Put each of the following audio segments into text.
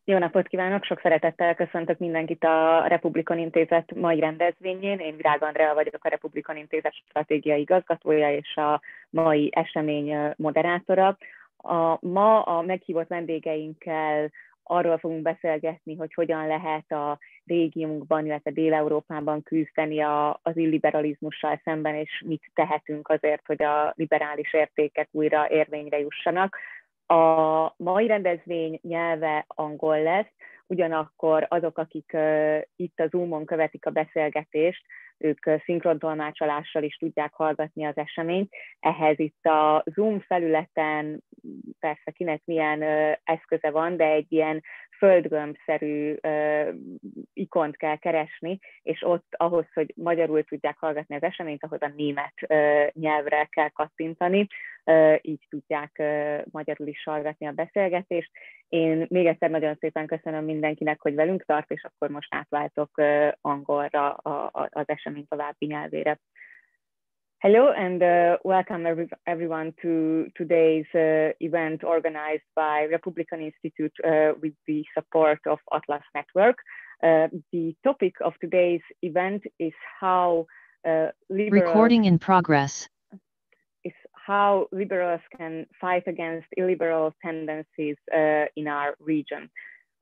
Jó napot kívánok! Sok szeretettel köszöntök mindenkit a Republikon Intézet mai rendezvényén. Én Virág Andrea vagyok, a Republikon Intézet stratégiai igazgatója és a mai esemény moderátora. Ma a meghívott vendégeinkkel arról fogunk beszélgetni, hogy hogyan lehet a régiónkban, illetve Dél-Európában küzdeni az illiberalizmussal szemben, és mit tehetünk azért, hogy a liberális értékek újra érvényre jussanak. A mai rendezvény nyelve angol lesz, ugyanakkor azok, akik itt a Zoomon követik a beszélgetést, ők szinkrontolmácsolással is tudják hallgatni az eseményt. Ehhez itt a Zoom felületen, persze kinek milyen eszköze van, de egy ilyen földgömbszerű ikont kell keresni, és ott ahhoz, hogy magyarul tudják hallgatni az eseményt, ahhoz a német nyelvre kell kattintani, így tudják magyarul is hallgatni a beszélgetést. Én még egyszer nagyon szépen köszönöm mindenkinek, hogy velünk tart, és akkor most átváltok angolra az esemény további nyelvére. Hello and welcome everyone to today's event organized by Republikon Institute with the support of Atlas Network. The topic of today's event is how Recording in progress. How liberals can fight against illiberal tendencies in our region.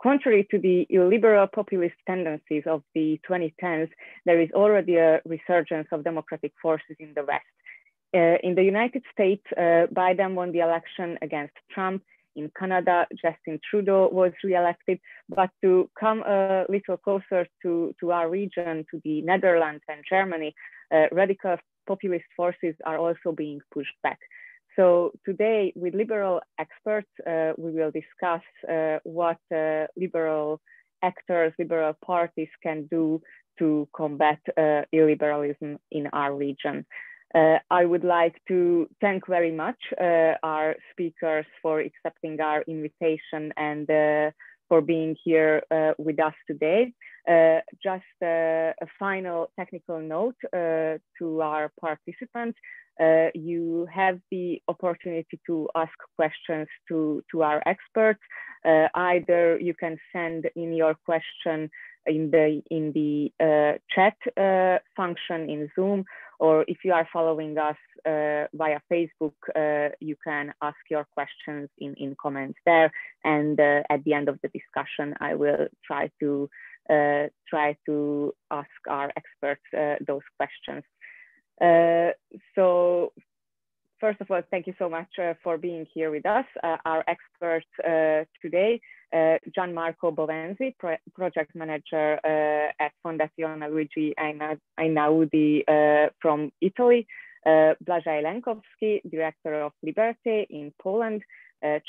Contrary to the illiberal populist tendencies of the 2010s, there is already a resurgence of democratic forces in the West. In the United States, Biden won the election against Trump. In Canada, Justin Trudeau was re-elected. But to come a little closer to our region, to the Netherlands and Germany, radical populist forces are also being pushed back. So today, with liberal experts, we will discuss what liberal actors, liberal parties can do to combat illiberalism in our region. I would like to thank very much our speakers for accepting our invitation and for being here with us today. Just a final technical note to our participants. You have the opportunity to ask questions to our experts. Either you can send in your question in the chat function in Zoom, or if you are following us via Facebook, you can ask your questions in comments there. And at the end of the discussion, I will try to ask our experts those questions. So first of all, thank you so much for being here with us. Our experts today, Gianmarco Bovenzi, project manager at Fondazione Luigi Einaudi from Italy, Blazej Lenkowski, director of Liberté in Poland,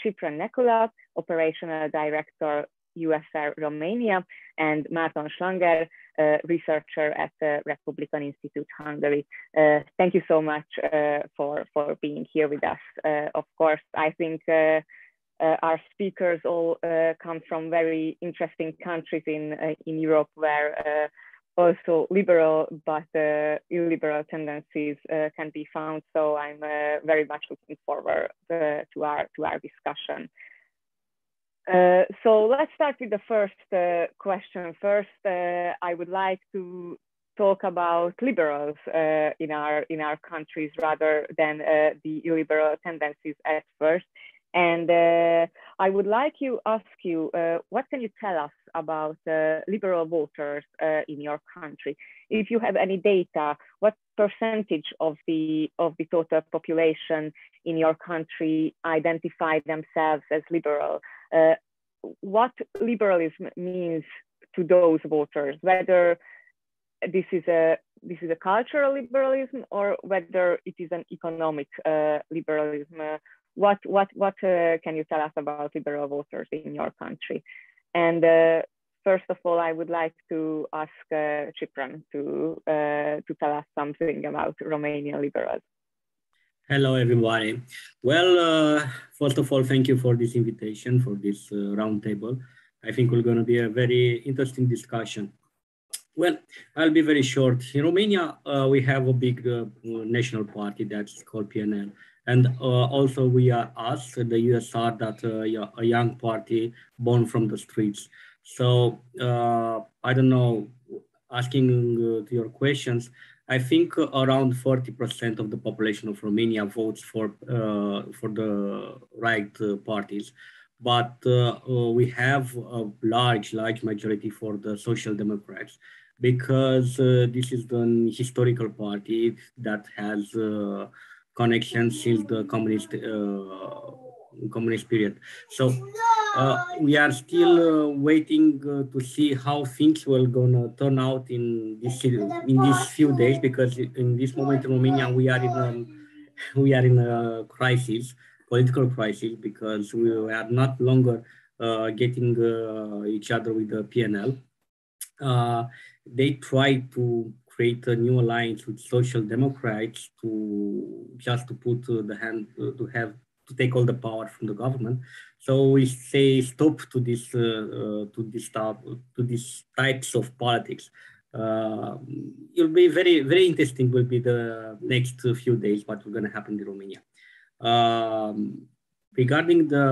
Cyprian Nekula, operational director USR Romania, and Márton Schlanger, researcher at the Republikon Institute, Hungary. Thank you so much for being here with us. Of course, I think our speakers all come from very interesting countries in Europe, where also liberal but illiberal tendencies can be found. So I'm very much looking forward to our discussion. So let's start with the first question. First, I would like to talk about liberals in our countries rather than the illiberal tendencies at first. And I would like to ask you, what can you tell us about liberal voters in your country? If you have any data, what percentage of the total population in your country identify themselves as liberal? What liberalism means to those voters, whether this is a cultural liberalism or whether it is an economic liberalism. What can you tell us about liberal voters in your country? And first of all, I would like to ask Cyprian to tell us something about Romanian liberals. Hello, everybody. Well, first of all, thank you for this invitation, for this roundtable. I think we're going to be a very interesting discussion. Well, I'll be very short. In Romania, we have a big national party that's called PNL. And also we are us, the USR, that a young party born from the streets. So I don't know, asking to your questions, I think around 40% of the population of Romania votes for the right parties, but we have a large majority for the Social Democrats, because this is the historical party that has connections since the communist period. So we are still waiting to see how things will gonna turn out in these few days, because in this moment in Romania we are in a crisis, political crisis, because we are not longer getting each other with the PNL. They try to create a new alliance with Social Democrats to just to put the hand to take all the power from the government. So we say stop to these types of politics. It'll be very interesting. Will be the next few days what will going to happen in Romania. Regarding the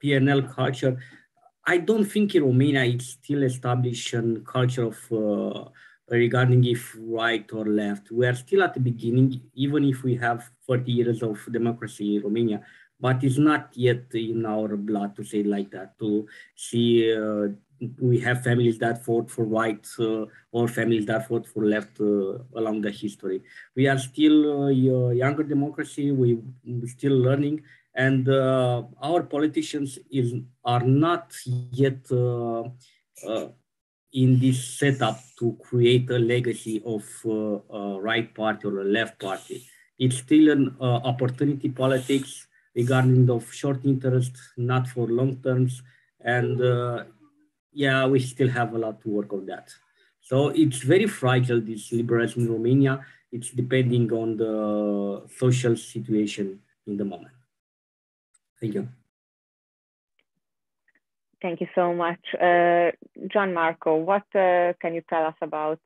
PNL culture, I don't think in Romania it's still established a culture of regarding if right or left. We are still at the beginning, even if we have 40 years of democracy in Romania, but it's not yet in our blood, to say it like that, to see we have families that fought for right or families that fought for left along the history. We are still a younger democracy, we're still learning, and our politicians are not yet in this setup to create a legacy of a right party or a left party. It's still an opportunity politics regarding of short interest, not for long terms. And yeah, we still have a lot to work on that. So it's very fragile, this liberalism in Romania. It's depending on the social situation in the moment. Thank you. Thank you so much. Gianmarco, what can you tell us about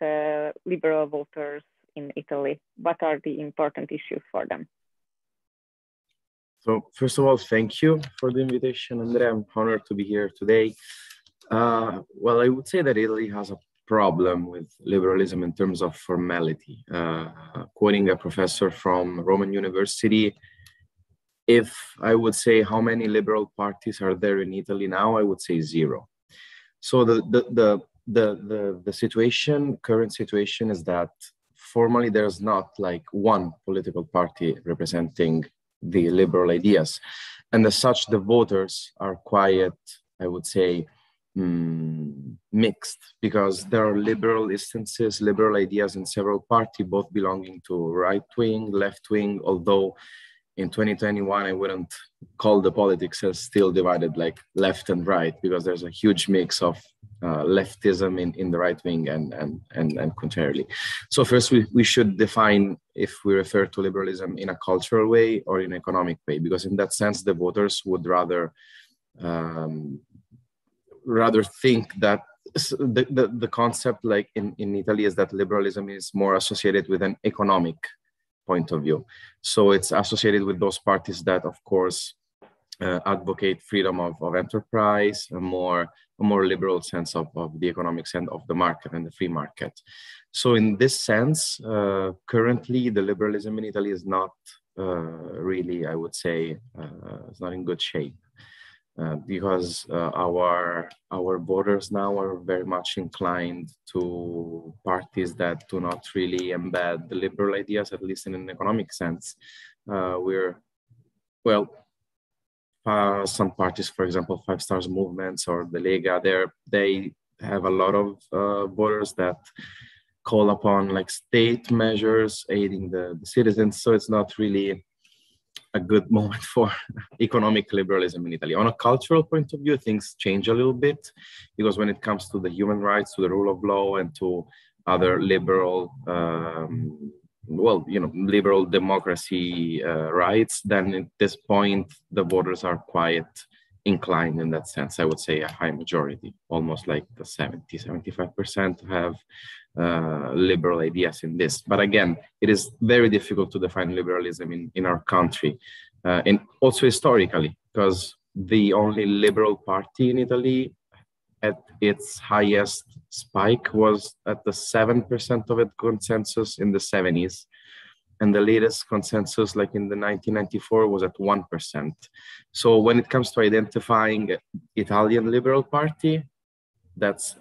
liberal voters in Italy? What are the important issues for them? So first of all, thank you for the invitation, Andrea. I'm honored to be here today. Well, I would say that Italy has a problem with liberalism in terms of formality. Quoting a professor from Roman University, if I would say how many liberal parties are there in Italy now, I would say 0. So the current situation is that formally there's not like one political party representing the liberal ideas. And as such, the voters are quite, I would say, mixed, because there are liberal instances, liberal ideas in several parties, both belonging to right wing, left wing, although in 2021, I wouldn't call the politics as still divided like left and right, because there's a huge mix of leftism in the right wing and contrarily. So first, we should define if we refer to liberalism in a cultural way or in an economic way, because in that sense, the voters would rather think that the concept, like in Italy, is that liberalism is more associated with an economic point of view. So it's associated with those parties that, of course, advocate freedom of enterprise, a more liberal sense of the economic sense of the market and the free market. So in this sense, currently the liberalism in Italy is not really, I would say, it's not in good shape. Because our voters now are very much inclined to parties that do not really embed the liberal ideas, at least in an economic sense. Some parties, for example, Five Stars movements or the Lega, they have a lot of voters that call upon like state measures aiding the citizens. So it's not really a good moment for economic liberalism in Italy. On a cultural point of view, things change a little bit, because when it comes to the human rights, to the rule of law, and to other liberal, liberal democracy rights, then at this point, the voters are quite inclined in that sense. I would say a high majority, almost like the 75% have liberal ideas in this. But again, it is very difficult to define liberalism in our country, and also historically, because the only liberal party in Italy at its highest spike was at the 7% of its consensus in the 70s. And the latest consensus, like in the 1994, was at 1%. So when it comes to identifying Italian liberal party, that's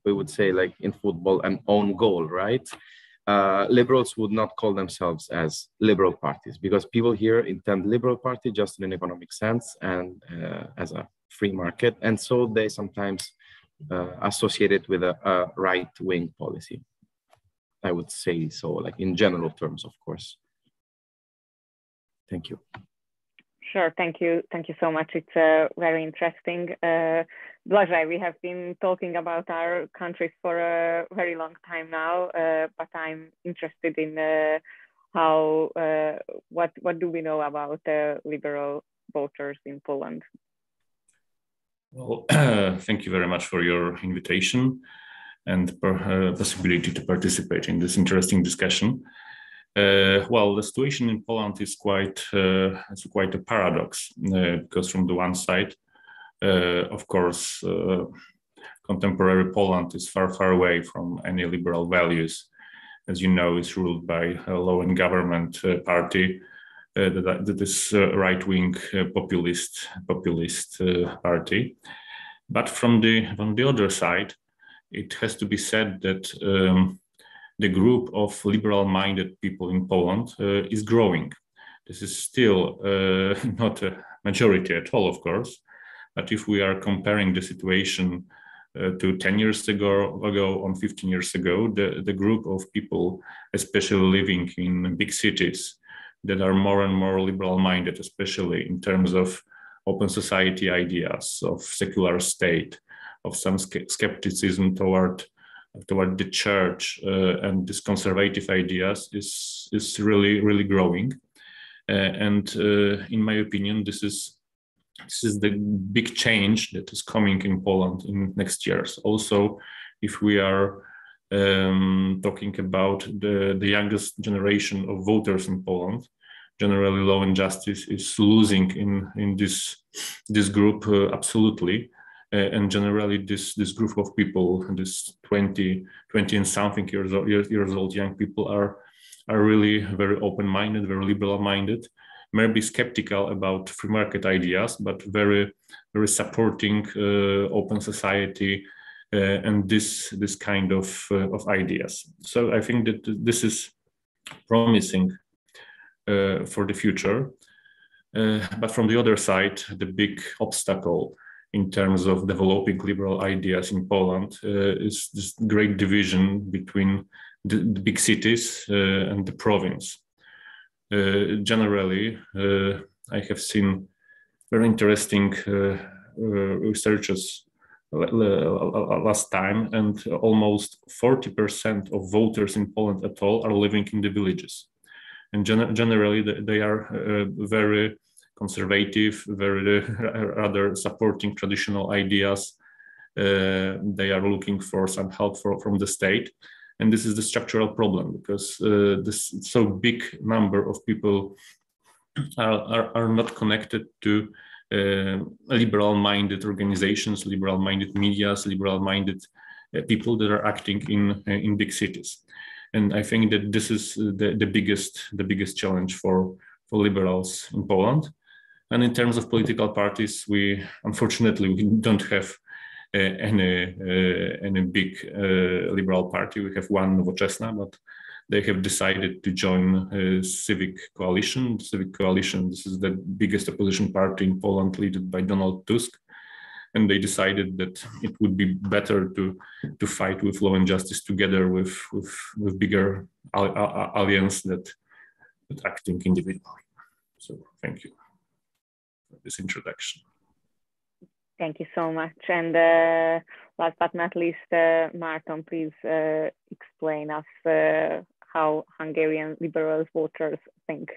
we would say, like in football, an own goal, right? Liberals would not call themselves as liberal parties, because people here intend liberal party just in an economic sense and as a free market. And so they sometimes associate it with a right-wing policy. I would say so, like in general terms, of course. Thank you. Sure, thank you so much. It's very interesting. Blazej, we have been talking about our countries for a very long time now, but I'm interested in what do we know about liberal voters in Poland? Well, thank you very much for your invitation and possibility to participate in this interesting discussion. Well, the situation in Poland is quite a paradox, because from the one side, of course, contemporary Poland is far, far away from any liberal values. As you know, it's ruled by a low-end government party that is a right-wing populist party. But from the other side, it has to be said that the group of liberal-minded people in Poland is growing. This is still not a majority at all, of course, but if we are comparing the situation to 10 years ago or 15 years ago, the group of people, especially living in big cities, that are more and more liberal-minded, especially in terms of open society ideas, of secular state, of some skepticism toward the church, and these conservative ideas is really, really growing. And in my opinion, this is the big change that is coming in Poland in next years. Also, if we are talking about the youngest generation of voters in Poland, generally Law and Justice is losing in this group absolutely. And generally, this group of people, this 20 and something years old young people, are really very open-minded, very liberal-minded, maybe skeptical about free market ideas, but very, very supporting open society and this kind of ideas. So I think that this is promising for the future. But from the other side, the big obstacle in terms of developing liberal ideas in Poland is this great division between the big cities and the province. Generally, I have seen very interesting researches last time, and almost 40% of voters in Poland at all are living in the villages. And generally, they are very conservative, very rather supporting traditional ideas. They are looking for some help from the state. And this is the structural problem, because this so big number of people are not connected to liberal-minded organizations, liberal-minded medias, liberal-minded people that are acting in big cities. And I think that this is the biggest challenge for liberals in Poland. And in terms of political parties, unfortunately we don't have any big liberal party. We have one, Nowoczesna, but they have decided to join a civic coalition. Civic coalition, this is the biggest opposition party in Poland, led by Donald Tusk. And they decided that it would be better to fight with Law and Justice together with bigger alliance that acting individually. So thank you for this introduction. Thank you so much. And last but not least, Marton, please explain us how Hungarian liberal voters think.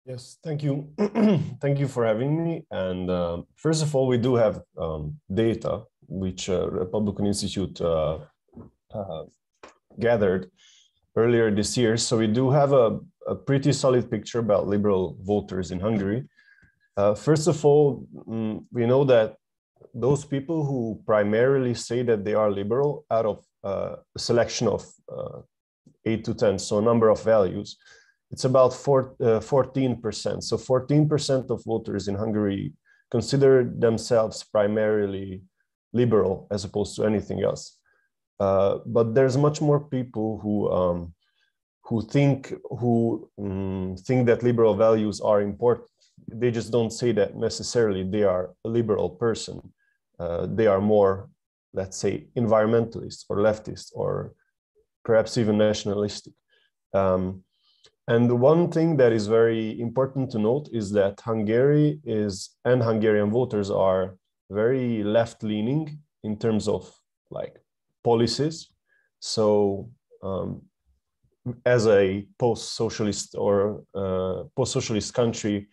Yes, thank you. Thank you for having me. And first of all, we do have data which Republikon Institute gathered earlier this year. So we do have a pretty solid picture about liberal voters in Hungary. First of all, we know that those people who primarily say that they are liberal out of a selection of 8 to 10, so a number of values, it's about 14%. So 14% of voters in Hungary consider themselves primarily liberal as opposed to anything else. But there's much more people who think that liberal values are important. They just don't say that necessarily they are a liberal person. They are more, let's say, environmentalist or leftist or perhaps even nationalistic. And the one thing that is very important to note is that Hungary and Hungarian voters are very left-leaning in terms of like policies. So as a post-socialist or post-socialist country,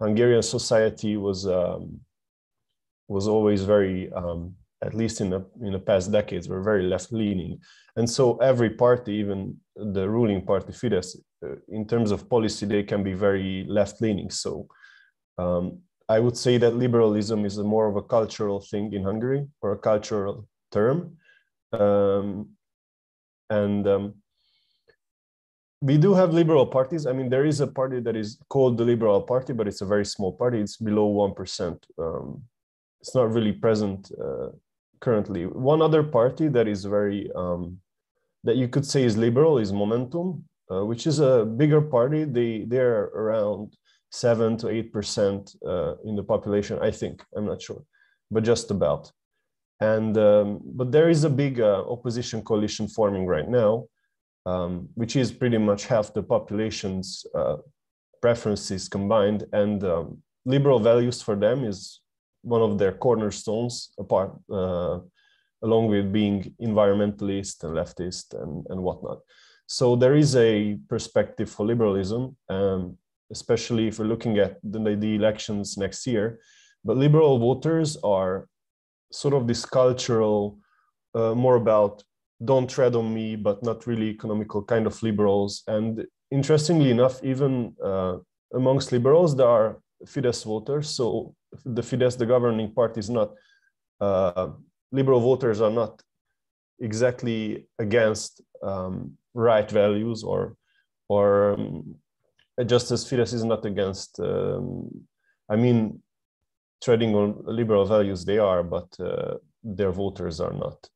Hungarian society was always very, at least in the past decades, were very left-leaning. And so every party, even the ruling party Fidesz, in terms of policy, they can be very left-leaning. So I would say that liberalism is more of a cultural thing in Hungary, or a cultural term. We do have liberal parties. I mean, there is a party that is called the Liberal Party, but it's a very small party. It's below 1%. It's not really present currently. One other party that is very, that you could say is liberal is Momentum, which is a bigger party. They're around 7 to 8% in the population, I think. I'm not sure, but just about. And but there is a big opposition coalition forming right now, which is pretty much half the population's preferences combined. And liberal values for them is one of their cornerstones, apart, along with being environmentalist and leftist and whatnot. So there is a perspective for liberalism, especially if we're looking at the elections next year. But liberal voters are sort of this cultural, more about don't tread on me, but not really economical kind of liberals. And interestingly enough, even amongst liberals, there are Fidesz voters. So the Fidesz, the governing party, is not, liberal voters are not exactly against right values, or just as Fidesz is not against, I mean, treading on liberal values, they are, but their voters are not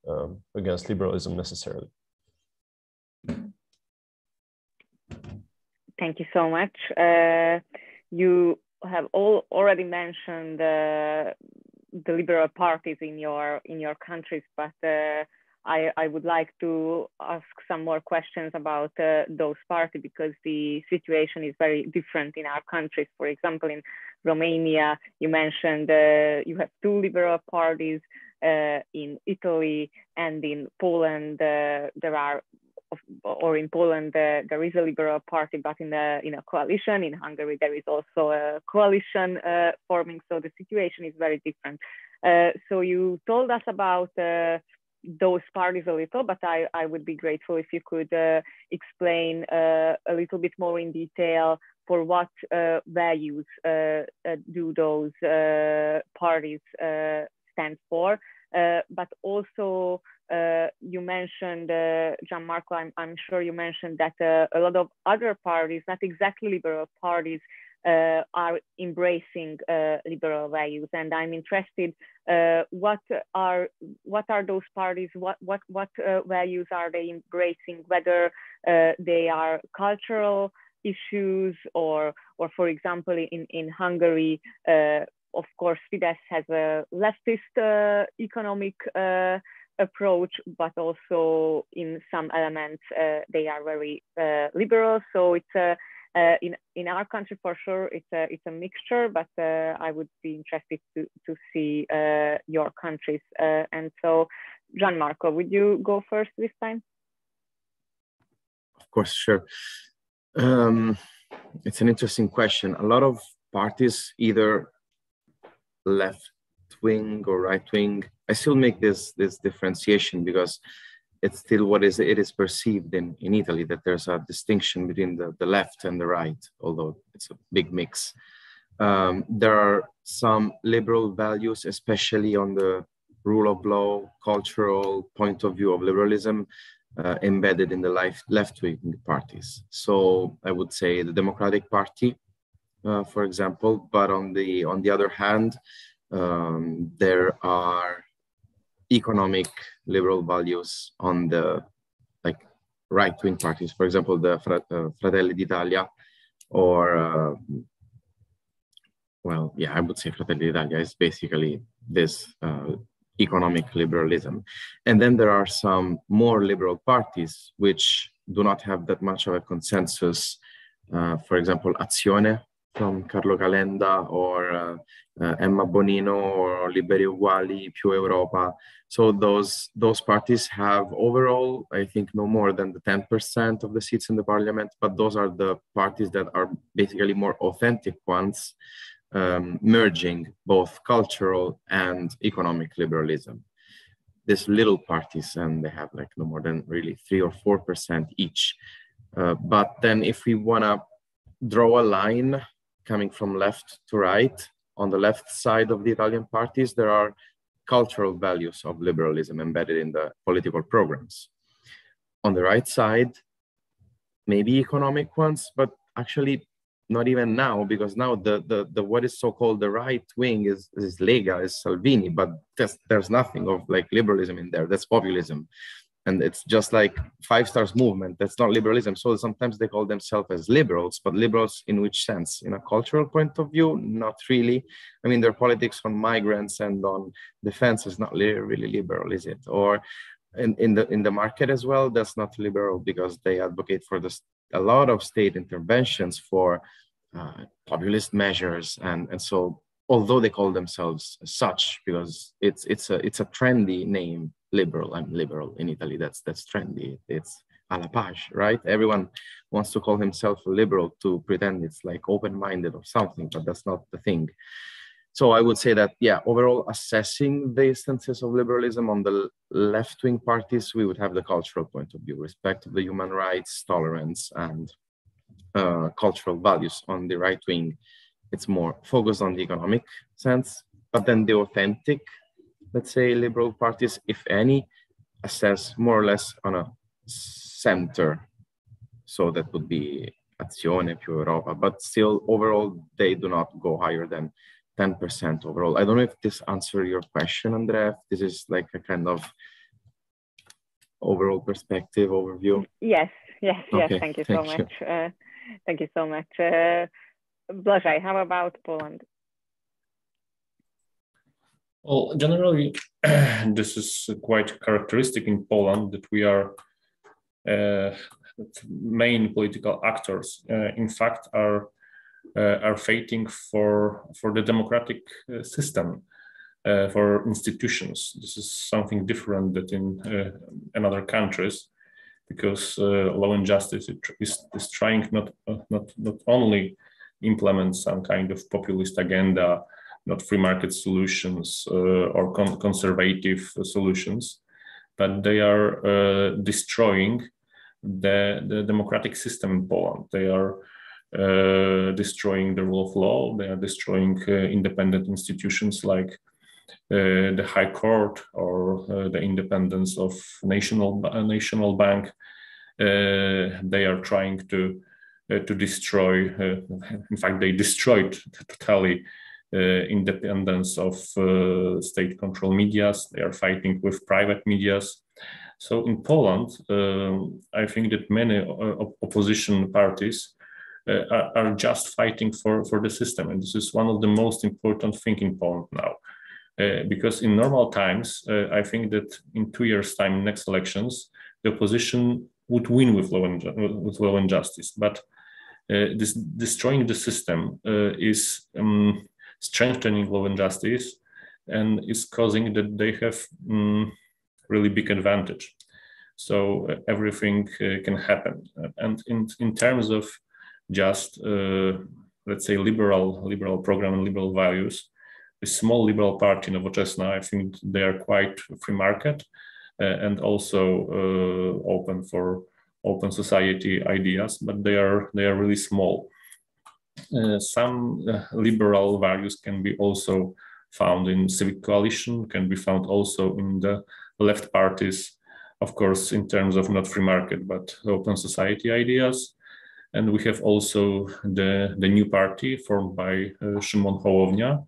against liberalism necessarily. Thank you so much. You have already mentioned the liberal parties in your countries, but I would like to ask some more questions about those parties, because the situation is very different in our countries. For example, in Romania, you mentioned you have 2 liberal parties. In Italy and in Poland, there are, or in Poland there is a liberal party, but in a coalition. In Hungary, there is also a coalition forming. So the situation is very different. So you told us about those parties a little, but I would be grateful if you could explain a little bit more in detail for what values do those parties stand for. But also you mentioned, Gianmarco, I'm sure you mentioned that a lot of other parties, not exactly liberal parties, are embracing liberal values, and I'm interested. What are those parties? What values are they embracing? Whether they are cultural issues, or for example, in Hungary, of course, Fidesz has a leftist economic approach, but also in some elements they are very liberal. So it's in our country for sure it's a mixture, but I would be interested to see your countries. And so, Gianmarco, would you go first this time? Of course, sure. It's an interesting question. A lot of parties, either left wing or right wing, I still make this differentiation, because it's still what it is perceived in Italy, that there's a distinction between the left and the right, although it's a big mix. There are some liberal values, especially on the rule of law, cultural point of view of liberalism, embedded in the left-wing parties. So I would say the Democratic Party, for example, but on the other hand, there are economic liberal values on the right-wing parties, for example, the Fratelli d'Italia, or well, yeah, I would say Fratelli d'Italia is basically this economic liberalism. And then there are some more liberal parties which do not have that much of a consensus. For example, Azione from Carlo Calenda, or Emma Bonino, or Liberi Uguali, Più Europa. So those parties have overall, I think, no more than the 10% of the seats in the parliament, but those are the parties that are basically more authentic ones, merging both cultural and economic liberalism. These little parties, and they have like no more than really 3 or 4% each. But then if we want to draw a line coming from left to right, on the left side of the Italian parties, there are cultural values of liberalism embedded in the political programs. On the right side, maybe economic ones, but actually not even now, because now the what is so-called the right wing is Lega, is Salvini, but there's nothing of like liberalism in there. That's populism. And it's just like Five Stars movement. That's not liberalism. So sometimes they call themselves as liberals, but liberals in which sense? In a cultural point of view, not really. I mean, their politics on migrants and on defense is not really liberal, is it? Or in the market as well, that's not liberal, because they advocate for a lot of state interventions for populist measures, and so although they call themselves such, because it's a trendy name, liberal. I'm liberal in Italy. That's trendy. It's alla page, right? Everyone wants to call himself a liberal to pretend it's like open-minded or something, but that's not the thing. So I would say that, yeah, overall assessing the instances of liberalism on the left-wing parties, we would have the cultural point of view, respect of the human rights, tolerance, and cultural values. On the right wing, it's more focused on the economic sense, but then the authentic, let's say, liberal parties, if any, assess more or less on a center. So that would be Azione, Più Europa, but still overall, they do not go higher than 10% overall. I don't know if this answers your question, Andrea. This is like a kind of overall perspective overview. Yes. Okay, Thank you so much. Thank you so much. Blažej, how about Poland? Well, generally, this is quite characteristic in Poland that we are main political actors. In fact, are fighting for the democratic system, for institutions. This is something different than in other countries, because Law and Justice is trying not only implement some kind of populist agenda, not free market solutions or conservative solutions, but they are destroying the democratic system in Poland. They are destroying the rule of law. They are destroying independent institutions like the High Court or the independence of national bank. They are trying to destroy. In fact, they destroyed totally independence of state-controlled medias. They are fighting with private medias. So in Poland, I think that many opposition parties are just fighting for the system, and this is one of the most important things in Poland now. Because in normal times, I think that in 2 years' time, next elections, the opposition would win with Law and Justice. But this destroying the system is strengthening Law and Justice, and is causing that they have really big advantage. So everything can happen. And in terms of just let's say liberal program and liberal values, the small liberal party Nowoczesna, I think they are quite free market. and also open for open society ideas, but they are really small. Some liberal values can be also found in civic coalition, can be found also in the left parties, of course, in terms of not free market, but open society ideas. And we have also the new party formed by Szymon Hołownia.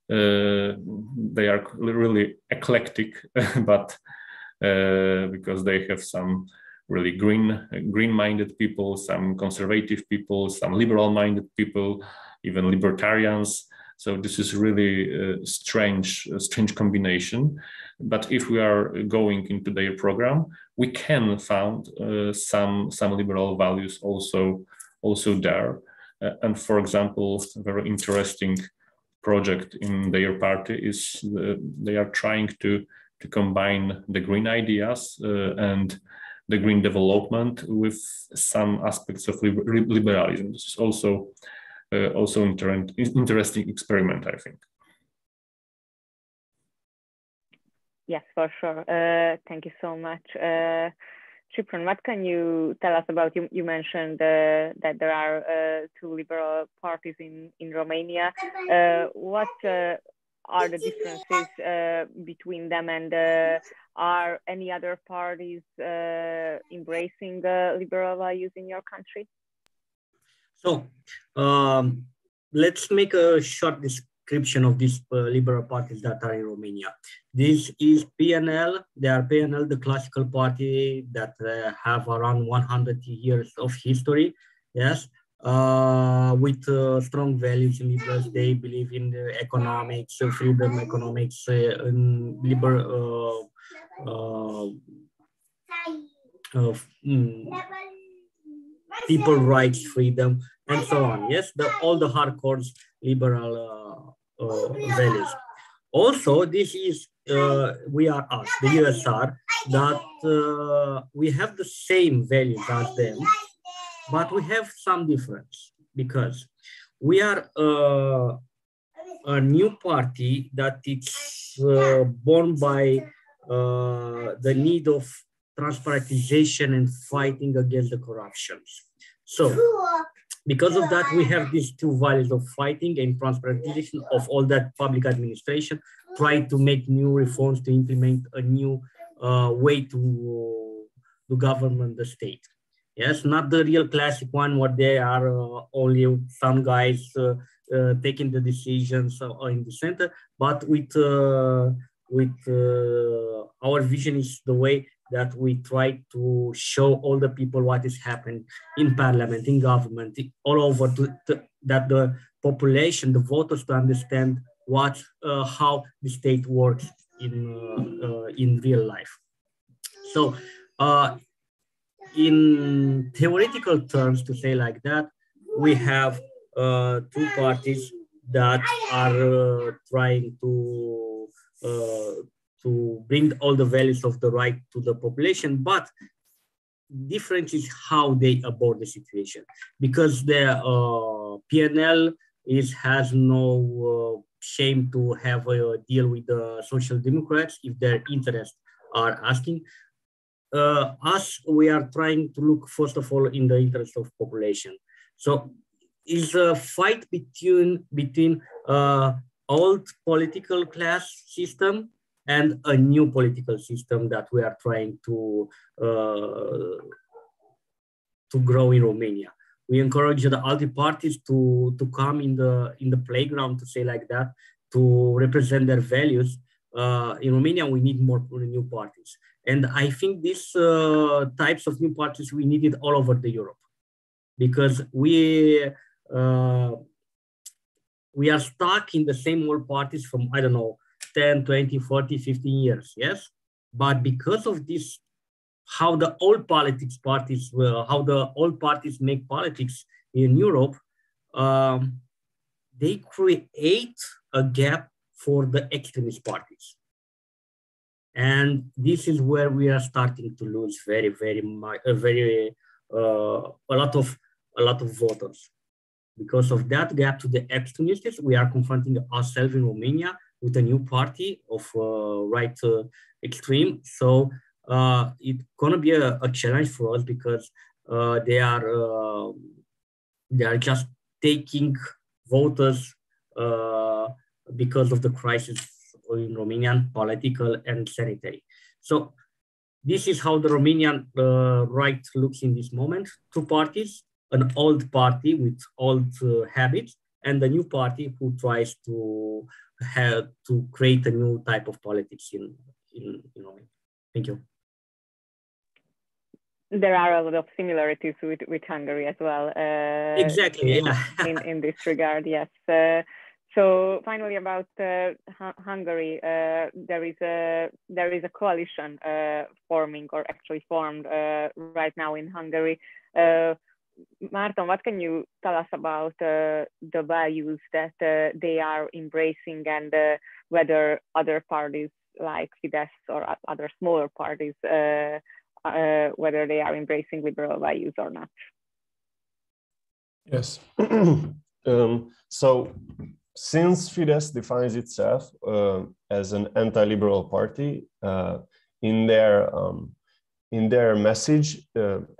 They are really eclectic, but because they have some really green-minded people, some conservative people, some liberal-minded people, even libertarians. So this is really a strange combination. But if we are going into their program, we can find some liberal values also there. And for example, a very interesting project in their party is they are trying to combine the green ideas and the green development with some aspects of liberalism. This is also interesting experiment, I think. Yes, for sure. Thank you so much. Cyprian, what can you tell us about, you mentioned that there are two liberal parties in Romania. What are the differences between them, and are any other parties embracing liberal values in your country? So let's make a short description of these liberal parties that are in Romania. This is PNL. They are PNL, the classical party that have around 100 years of history. Yes. With strong values in liberals. They believe in economics, freedom economics, people rights, freedom, and so on. Yes, all the hardcore liberal values. Also, this is, we are us, the USR, that we have the same values as them, but we have some difference because we are a new party that is born by the need of transparentization and fighting against the corruptions. So, because of that, we have these two values of fighting and transparentization of all that public administration, try to make new reforms to implement a new way to govern the state. Yes, not the real classic one where they are only some guys taking the decisions in the center, but with our vision is the way that we try to show all the people what is happening in parliament, in government, all over, that the population, the voters, to understand what, how the state works in real life. So, in theoretical terms, to say like that, we have two parties that are trying to bring all the values of the right to the population, but different is how they abort the situation, because the PNL has no shame to have a deal with the Social Democrats if their interests are asking. Us, we are trying to look first of all in the interest of population. So it's a fight between old political class system and a new political system that we are trying to grow in Romania. We encourage the other parties to come in the playground, to say like that, to represent their values. In Romania, we need more new parties. And I think these types of new parties, we need it all over the Europe, because we are stuck in the same old parties from, I don't know, 10, 20, 40, 15 years, yes? But because of this, how the old politics parties, how the old parties make politics in Europe, they create a gap for the extremist parties. And this is where we are starting to lose a lot of voters. Because of that gap to the extremists, we are confronting ourselves in Romania with a new party of right extreme. So it's gonna be a challenge for us because they are just taking voters because of the crisis in Romanian, political and sanitary. So this is how the Romanian right looks in this moment. Two parties, an old party with old habits, and a new party who tries to create a new type of politics in Romania. Thank you. There are a lot of similarities with Hungary as well. Exactly, yeah. in this regard, yes. So finally, about Hungary, there is a coalition forming, or actually formed right now in Hungary. Márton, what can you tell us about the values that they are embracing, and whether other parties like Fidesz or other smaller parties, whether they are embracing liberal values or not? Yes. So since Fidesz defines itself as an anti-liberal party, in their message,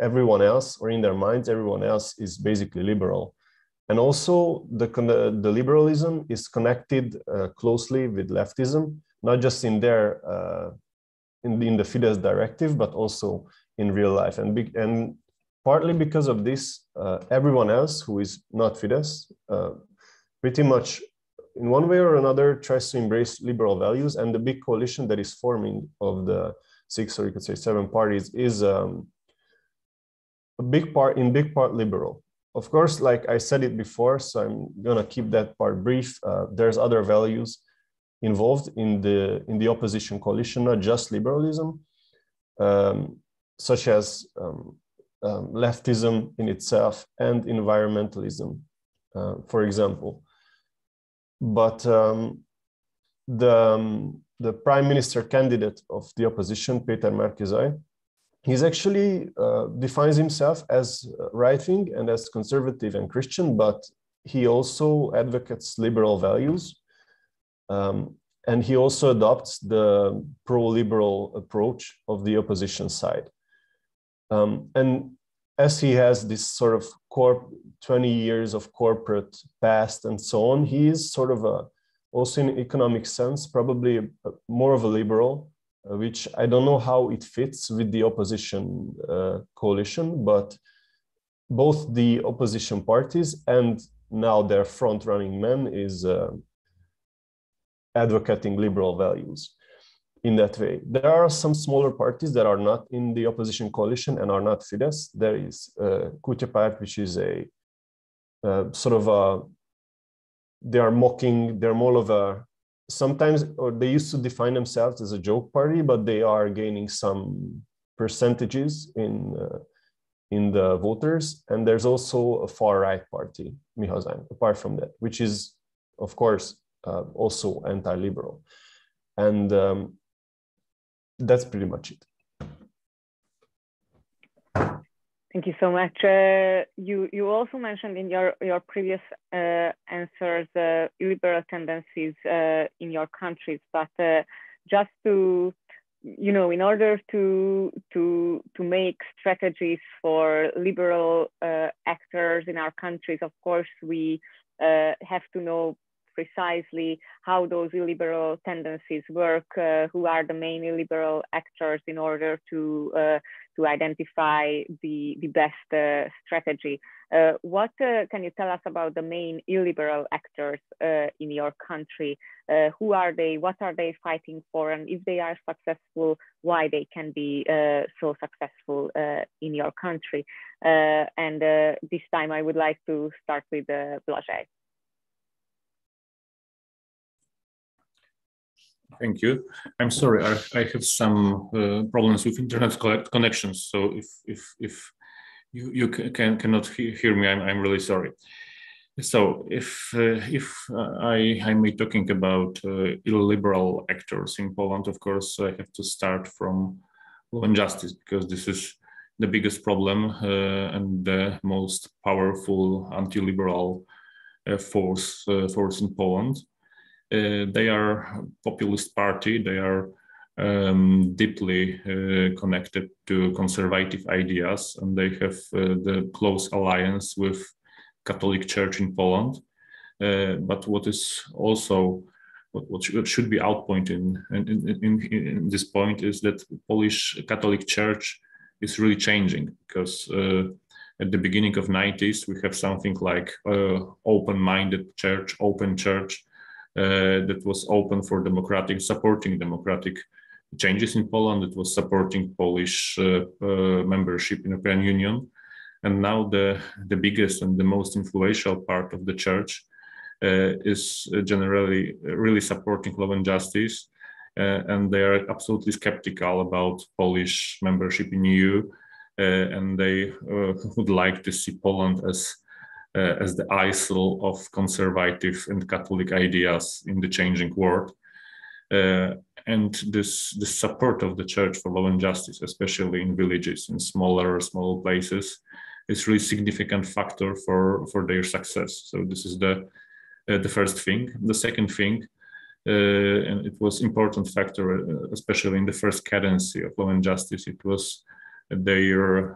everyone else, or in their minds, everyone else is basically liberal. And also the liberalism is connected closely with leftism, not just in their in the Fidesz directive, but also in real life. And partly because of this, everyone else who is not Fidesz pretty much in one way or another tries to embrace liberal values. And the big coalition that is forming of the 6, or you could say 7 parties is a big part liberal. Of course, like I said it before, so I'm gonna keep that part brief. There's other values involved in the opposition coalition, not just liberalism, such as leftism in itself and environmentalism, for example. But the prime minister candidate of the opposition, Péter Márki-Zay, he's actually defines himself as right-wing and as conservative and Christian, but he also advocates liberal values. And he also adopts the pro-liberal approach of the opposition side. And as he has this sort of 20 years of corporate past and so on, he is sort of also in economic sense, probably more of a liberal, which I don't know how it fits with the opposition coalition, but both the opposition parties and now their front-running man is advocating liberal values in that way. There are some smaller parties that are not in the opposition coalition and are not Fidesz. There is Kutyapárt, which is a sort of a, they are mocking, they're more of a, sometimes, or they used to define themselves as a joke party, but they are gaining some percentages in the voters. And there's also a far-right party, Mihazány, apart from that, which is, of course, also anti-liberal. And that's pretty much it. Thank you so much. You also mentioned in your previous answers illiberal tendencies in your countries, but just to, you know, in order to make strategies for liberal actors in our countries, of course, we have to know precisely how those illiberal tendencies work, who are the main illiberal actors, in order to identify the best strategy. What can you tell us about the main illiberal actors in your country? Who are they? What are they fighting for? And if they are successful, why they can be so successful in your country? And this time I would like to start with Blažej. Thank you. I'm sorry, I have some problems with internet connections. So if you cannot hear me, I'm really sorry. So if I'm talking about illiberal actors in Poland, of course, I have to start from law and justice, because this is the biggest problem and the most powerful anti-liberal force in Poland. They are a populist party. They are deeply connected to conservative ideas, and they have the close alliance with Catholic Church in Poland. But what is also what should be outpointed in this point is that Polish Catholic Church is really changing, because at the beginning of 90s we have something like open-minded church, open church, that was open for supporting democratic changes in Poland. It was supporting Polish membership in the European Union. And now the biggest and the most influential part of the church is generally really supporting law and justice. And they are absolutely skeptical about Polish membership in EU. And they would like to see Poland as the isle of conservative and Catholic ideas in the changing world. And this support of the church for law and justice, especially in villages, in smaller places, is really significant factor for their success. So this is the first thing. The second thing, and it was important factor, especially in the first cadency of law and justice, it was their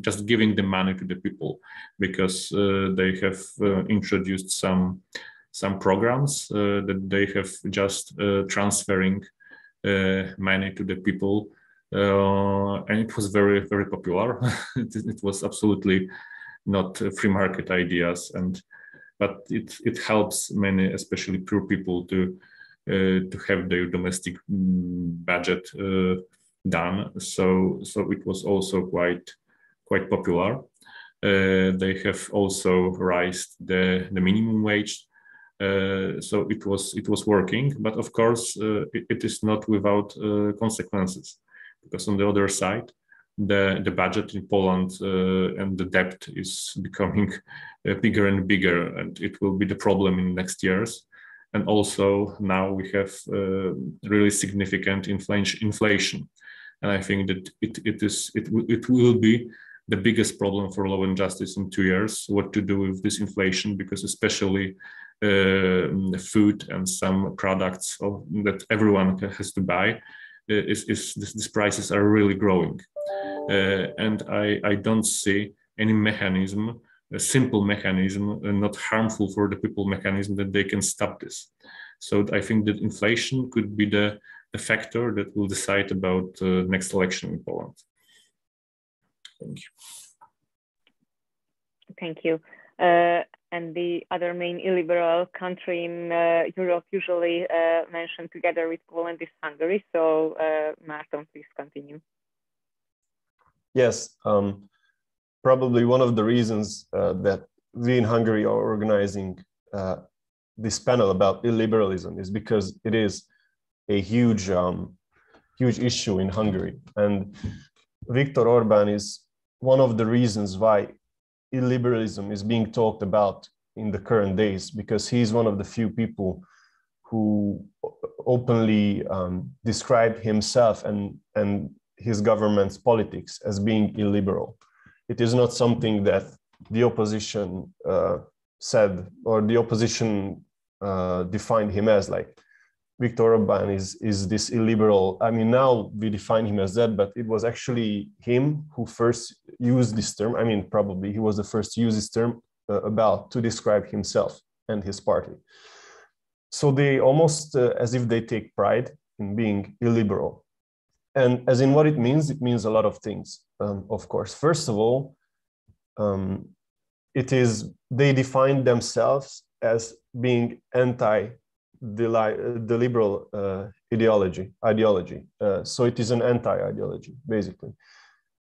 just giving the money to the people, because they have introduced some programs that they have just transferring money to the people, and it was very, very popular. It was absolutely not free market ideas, but it helps many, especially poor people, to have their domestic budget done. So it was also quite popular. They have also raised the minimum wage. So it was working, but of course it is not without consequences, because on the other side, the budget in Poland and the debt is becoming bigger and bigger, and it will be the problem in next years. And also now we have really significant inflation, and I think that it will be the biggest problem for law and justice in 2 years, what to do with this inflation, because especially food and some products that everyone has to buy, these prices are really growing. And I don't see any mechanism, a simple mechanism, not harmful for the people mechanism, that they can stop this. So I think that inflation could be the factor that will decide about the next election in Poland. Thank you. Thank you. And the other main illiberal country in Europe usually mentioned together with Poland is Hungary. So Martin, please continue. Yes, probably one of the reasons that we in Hungary are organizing this panel about illiberalism is because it is a huge issue in Hungary. And Viktor Orbán is one of the reasons why illiberalism is being talked about in the current days, because he's one of the few people who openly describe himself and his government's politics as being illiberal. It is not something that the opposition said, or the opposition defined him as, like Viktor Orbán is this illiberal. I mean, now we define him as that, but it was actually him who first used this term. I mean, probably he was the first to use this term to describe himself and his party. So they almost as if they take pride in being illiberal. And as in what it means a lot of things, of course. First of all, they define themselves as being anti the liberal ideology. So it is an anti-ideology, basically.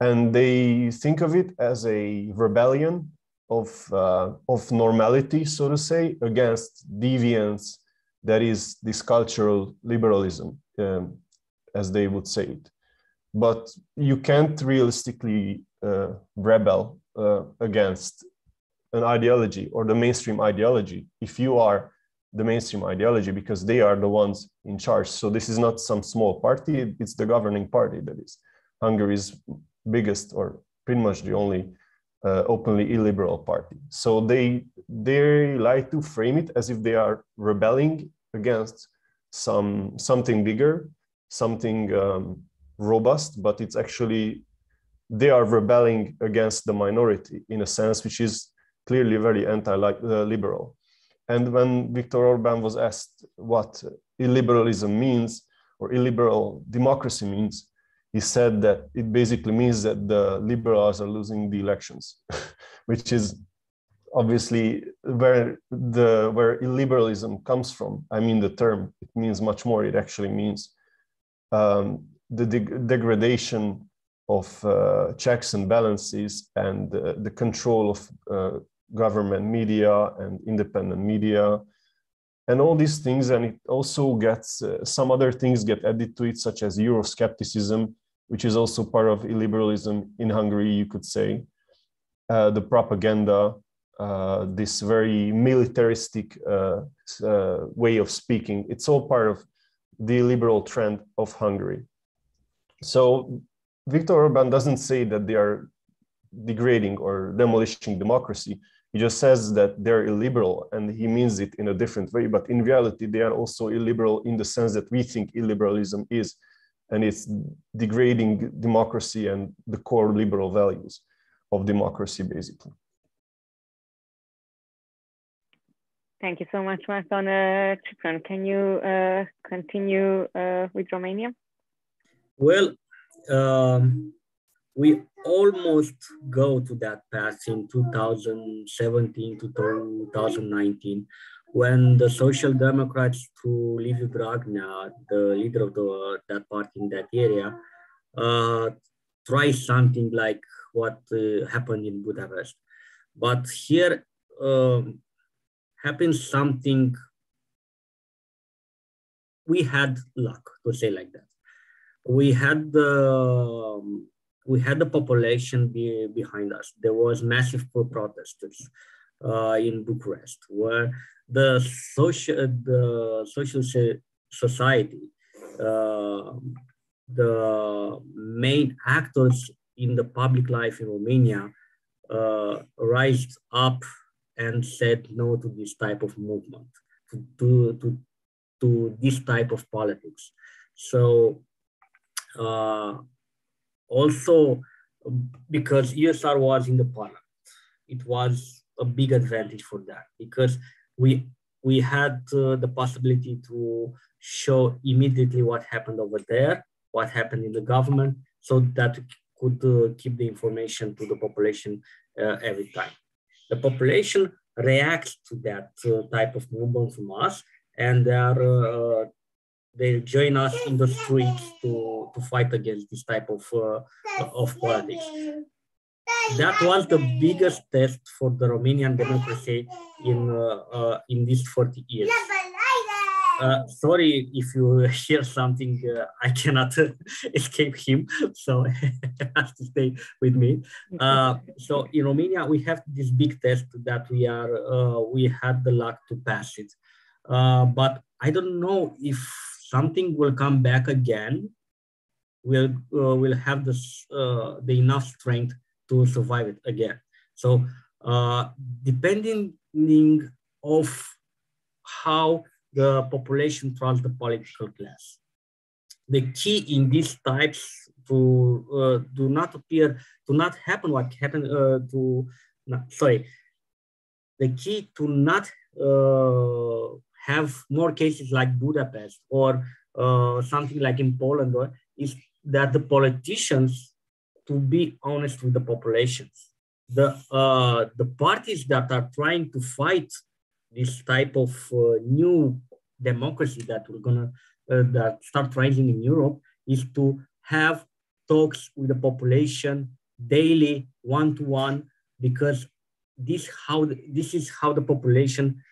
And they think of it as a rebellion of normality, so to say, against deviance, that is this cultural liberalism, as they would say it. But you can't realistically rebel against an ideology or the mainstream ideology if you are the mainstream ideology, because they are the ones in charge. So this is not some small party, it's the governing party that is Hungary's biggest, or pretty much the only openly illiberal party. So they like to frame it as if they are rebelling against something bigger, something robust, but it's actually they are rebelling against the minority in a sense which is clearly very anti-liberal. And when Viktor Orbán was asked what illiberalism means or illiberal democracy means, he said that it basically means that the liberals are losing the elections, which is obviously where illiberalism comes from. I mean, the term, it means much more. It actually means the degradation of checks and balances and the control of government media and independent media and all these things. And it also gets some other things get added to it, such as Euroscepticism, which is also part of illiberalism in Hungary, you could say. The propaganda, this very militaristic way of speaking, it's all part of the liberal trend of Hungary. So Viktor Orbán doesn't say that they are degrading or demolishing democracy. He just says that they're illiberal, and he means it in a different way. But in reality, they are also illiberal in the sense that we think illiberalism is, and it's degrading democracy and the core liberal values of democracy, basically. Thank you so much, Marton. Cyprian, can you continue with Romania? Well, we almost go to that path in 2017 to 2019, when the Social Democrats, through Liviu Dragnea, the leader of that party in that area, tried something like what happened in Budapest. But here happens something, we had luck, to say like that. We had the population behind us. There was massive protesters in Bucharest, where the social society, the main actors in the public life in Romania, rised up and said no to this type of movement, to this type of politics. So also, because USR was in the parliament, it was a big advantage for that, because we had the possibility to show immediately what happened over there, what happened in the government, so that we could keep the information to the population every time. The population reacts to that type of movement from us, and they join us in the streets to fight against this type of politics. That was the biggest test for the Romanian democracy in these 40 years. Sorry if you hear something, I cannot escape him, so he has to stay with me. So in Romania, we have this big test that we had the luck to pass it. But I don't know if something will come back again. We'll have the enough strength to survive it again. So depending of how the population trusts the political class. The key in these types to not happen what happened the key to not have more cases like Budapest or something like in Poland is that the politicians, to be honest with the populations, the parties that are trying to fight this type of new democracy that we're gonna that start rising in Europe, is to have talks with the population daily, one-to-one, because this is how the population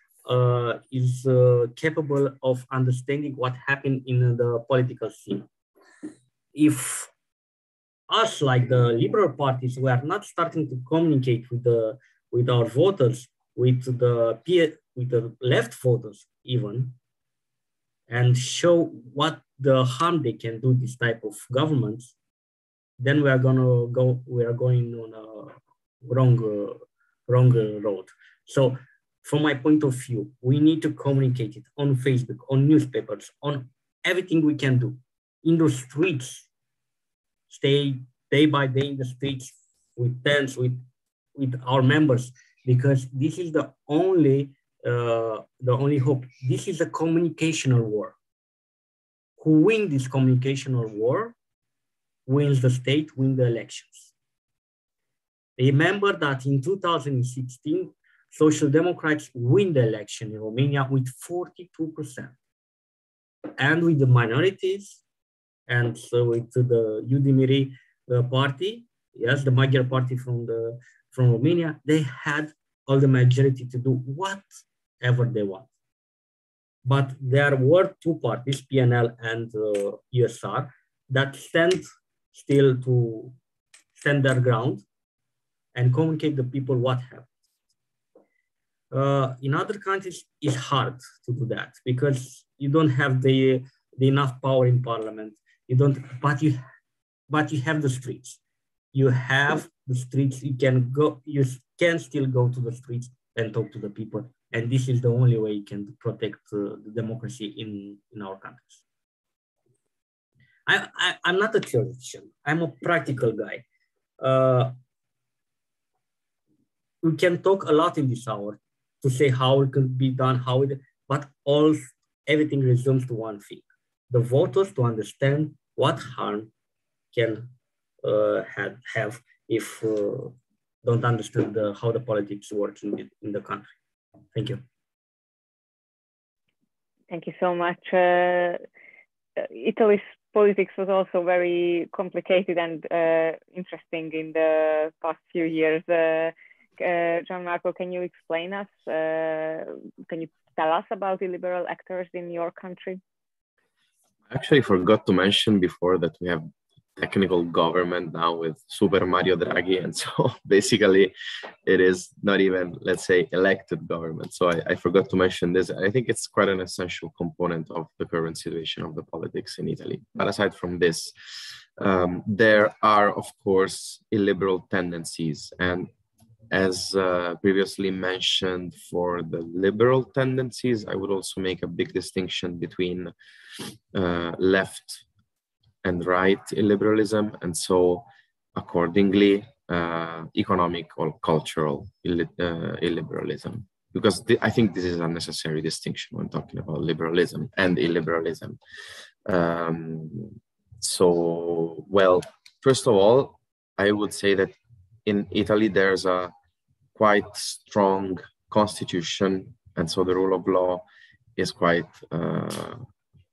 is capable of understanding what happened in the political scene. If us, like the liberal parties, we are not starting to communicate with our voters, with the left voters even, and show what the harm they can do this type of governments, then we are going road. So from my point of view, we need to communicate it on Facebook, on newspapers, on everything we can do. In the streets, stay day by day in the streets with tents, with our members, because this is the only hope. This is a communicational war. Who wins this communicational war wins the state, wins the elections. Remember that in 2016, Social Democrats win the election in Romania with 42%. And with the minorities, and so with the Udimiri party, yes, the Magyar party from Romania, they had all the majority to do whatever they want. But there were two parties, PNL and USR, that stand their ground and communicate the people what happened. In other countries, it's hard to do that because you don't have the enough power in parliament. But you have the streets. You have the streets. You can still go to the streets and talk to the people. And this is the only way you can protect the democracy in our countries. I'm not a theoretician. I'm a practical guy. We can talk a lot in this hour to say how it can be done, but everything resumes to one thing: the voters to understand what harm can have if don't understand how the politics work in the country. Thank you. Thank you so much. Italy's politics was also very complicated and interesting in the past few years. Gianmarco, can you explain us? Can you tell us about illiberal actors in your country? I actually forgot to mention before that we have technical government now with Super Mario Draghi, and so basically it is not even, let's say, elected government. So I forgot to mention this. I think it's quite an essential component of the current situation of the politics in Italy. But aside from this, there are, of course, illiberal tendencies. And as previously mentioned, for the liberal tendencies, I would also make a big distinction between left and right illiberalism, and so accordingly economic or cultural illiberalism, because I think this is a necessary distinction when talking about liberalism and illiberalism. So, well, first of all, I would say that in Italy there's a quite strong constitution, and so the rule of law is quite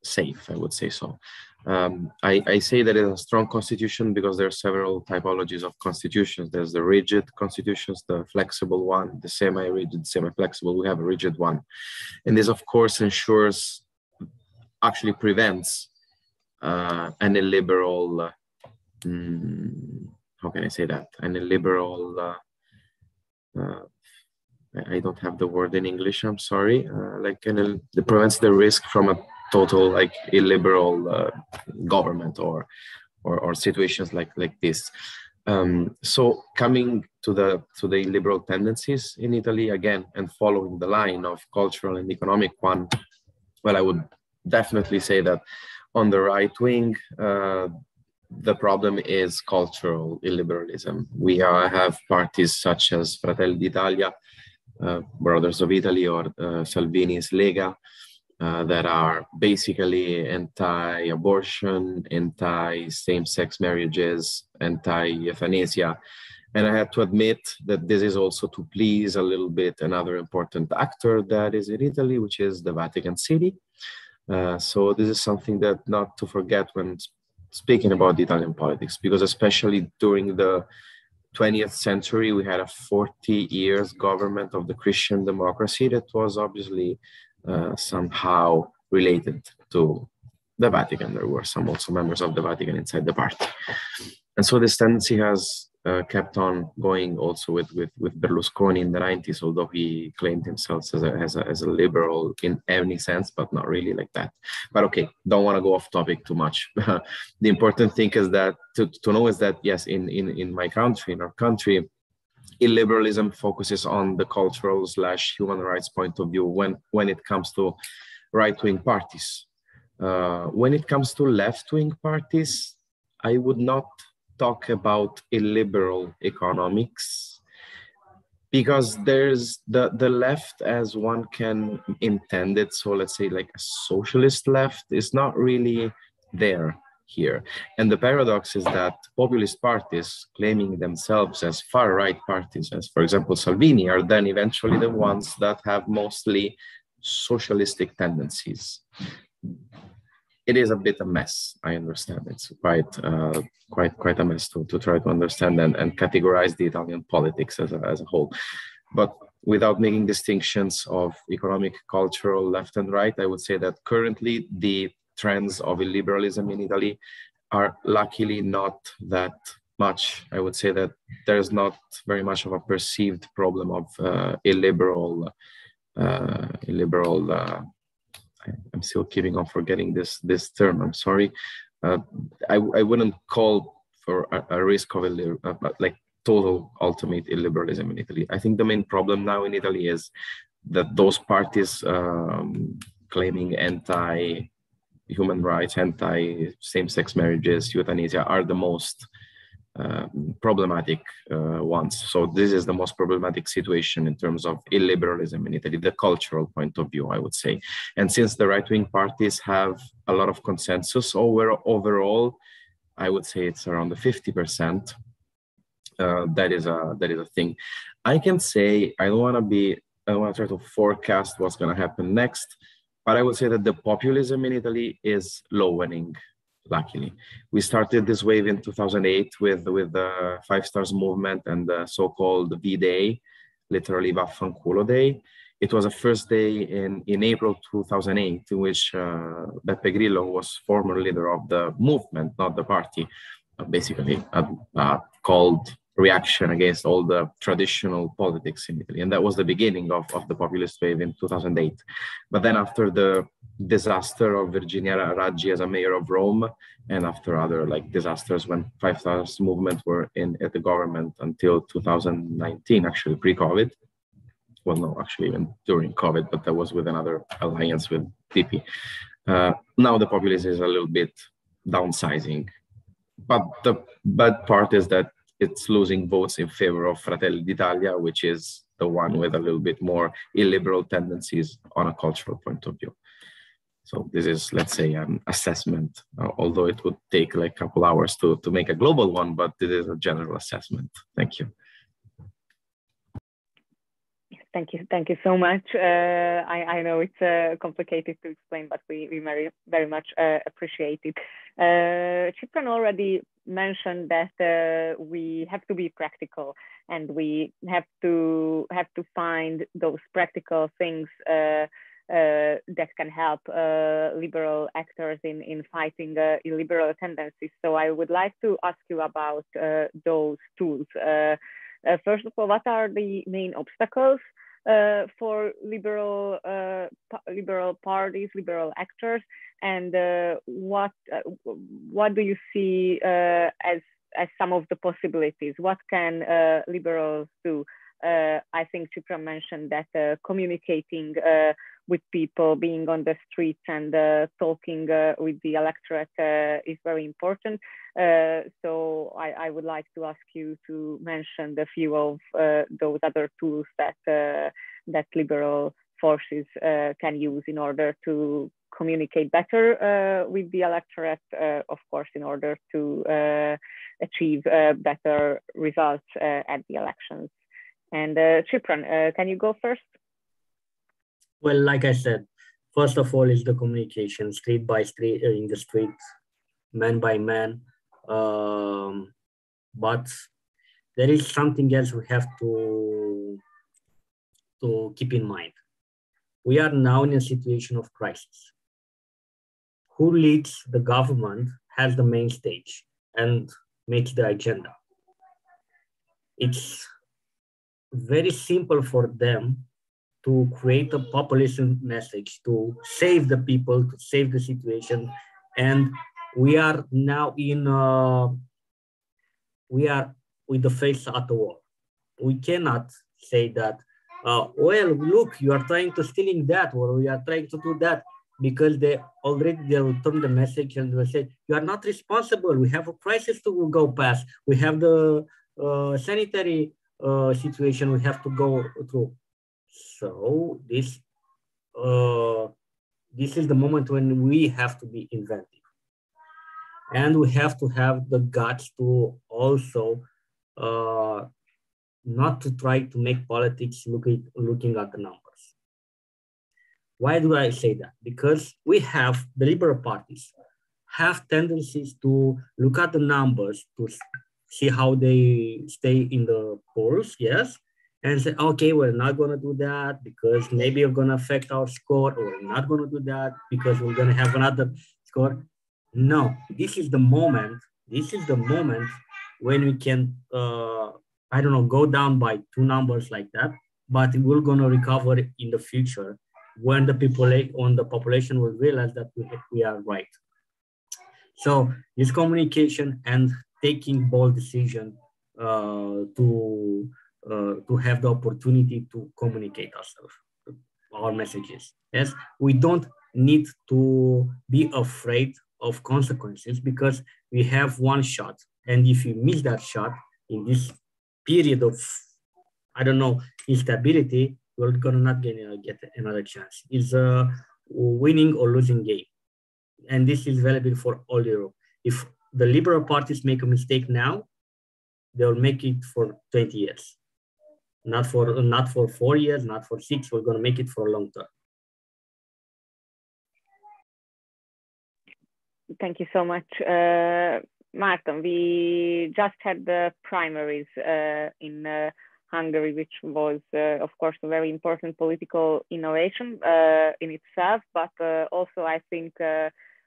safe, I would say so. I say that it's a strong constitution because there are several typologies of constitutions. There's the rigid constitutions, the flexible one, the semi-rigid, semi-flexible. We have a rigid one. And this, of course, actually prevents an illiberal, how can I say that? An illiberal, I don't have the word in English, I'm sorry. It prevents the risk from a total illiberal government or situations like this. So coming to the illiberal tendencies in Italy again, and following the line of cultural and economic one, well, I would definitely say that on the right wing, the problem is cultural illiberalism. We have parties such as Fratelli d'Italia, Brothers of Italy, or Salvini's Lega, that are basically anti-abortion, anti-same-sex marriages, anti-euthanasia. And I have to admit that this is also to please a little bit another important actor that is in Italy, which is the Vatican City. So this is something that not to forget when speaking about Italian politics, because especially during the 20th century, we had a 40 years government of the Christian democracy that was obviously somehow related to the Vatican. There were some also members of the Vatican inside the party. And so this tendency has kept on going also with Berlusconi in the 90s, although he claimed himself as a liberal in any sense, but not really like that. But okay, don't want to go off topic too much. The important thing is that to know is that, yes, in my country, in our country, illiberalism focuses on the cultural / human rights point of view when it comes to right-wing parties. When it comes to left-wing parties, I would not talk about illiberal economics, because there's the left as one can intend it. So let's say like a socialist left is not really there here. And the paradox is that populist parties claiming themselves as far-right parties, as for example Salvini, are then eventually the ones that have mostly socialistic tendencies. It is a bit a mess, I understand. It's quite a mess to try to understand and categorize the Italian politics as a whole. But without making distinctions of economic, cultural, left and right, I would say that currently the trends of illiberalism in Italy are luckily not that much. I would say that there's not very much of a perceived problem of illiberal. I'm still keeping on forgetting this term. I'm sorry. I wouldn't call for a risk of like total ultimate illiberalism in Italy. I think the main problem now in Italy is that those parties claiming anti-human rights, anti-same-sex marriages, euthanasia are the most problematic ones. So this is the most problematic situation in terms of illiberalism in Italy, the cultural point of view, I would say. And since the right-wing parties have a lot of consensus overall, I would say it's around the 50%. That is a thing. I can say I don't want to try to forecast what's going to happen next, but I would say that the populism in Italy is lowering. Luckily, we started this wave in 2008 with the 5 Stars movement and the so-called V-Day, literally Vaffanculo Day. It was a first day in April 2008 in which Beppe Grillo, who was former leader of the movement, not the party, basically called reaction against all the traditional politics in Italy. And that was the beginning of the populist wave in 2008. But then after the disaster of Virginia Raggi as a mayor of Rome, and after other like disasters when 5 Stars movement were at the government until 2019, actually pre-COVID. Well, no, actually even during COVID, but that was with another alliance with DP. Now the populism is a little bit downsizing. But the bad part is that it's losing votes in favor of Fratelli d'Italia, which is the one with a little bit more illiberal tendencies on a cultural point of view. So this is, let's say, an assessment, although it would take like a couple hours to make a global one, but this is a general assessment. Thank you. Thank you so much. I know it's complicated to explain, but we very much appreciate it. Cyprian already mentioned that we have to be practical, and we have to find those practical things that can help liberal actors in fighting illiberal tendencies. So I would like to ask you about those tools. First of all, what are the main obstacles for liberal parties, liberal actors, and what do you see as some of the possibilities? What can liberals do? I think Cyprian mentioned that communicating with people, being on the streets and talking with the electorate is very important. So I would like to ask you to mention a few of those other tools that liberal forces can use in order to communicate better with the electorate, of course, in order to achieve better results at the elections. And Cyprian, can you go first? Well, like I said, first of all is the communication, street by street, in the streets, man by man. But there is something else we have to keep in mind. We are now in a situation of crisis. Who leads the government has the main stage and makes the agenda. It's very simple for them to create a populist message, to save the people, to save the situation. And we are now we are with the face at the wall. we cannot say that, well, look, you are trying to stealing that, or we are trying to do that, because they will turn the message and will say, you are not responsible. We have a crisis to go past. We have the sanitary situation we have to go through. So this is the moment when we have to be inventive. And we have to have the guts to also not to try to make politics looking at the numbers. Why do I say that? Because we have the liberal parties have tendencies to look at the numbers to see how they stay in the polls, yes, and say, okay, we're not going to do that because maybe we're going to affect our score, or we're not going to do that because we're going to have another score. No, this is the moment when we can, I don't know, go down by 2 numbers like that, but we're going to recover in the future when the population will realize that we are right. So this communication and taking bold decision to have the opportunity to communicate ourselves, our messages. Yes, we don't need to be afraid of consequences because we have one shot. And if you miss that shot in this period of, I don't know, instability, we're gonna not get another chance. It's a winning or losing game. And this is valuable for all Europe. If the liberal parties make a mistake now, they'll make it for 20 years. Not for 4 years, not for 6, we're gonna make it for a long term. Thank you so much. Martin, we just had the primaries in Hungary, which was, of course, a very important political innovation in itself, but also I think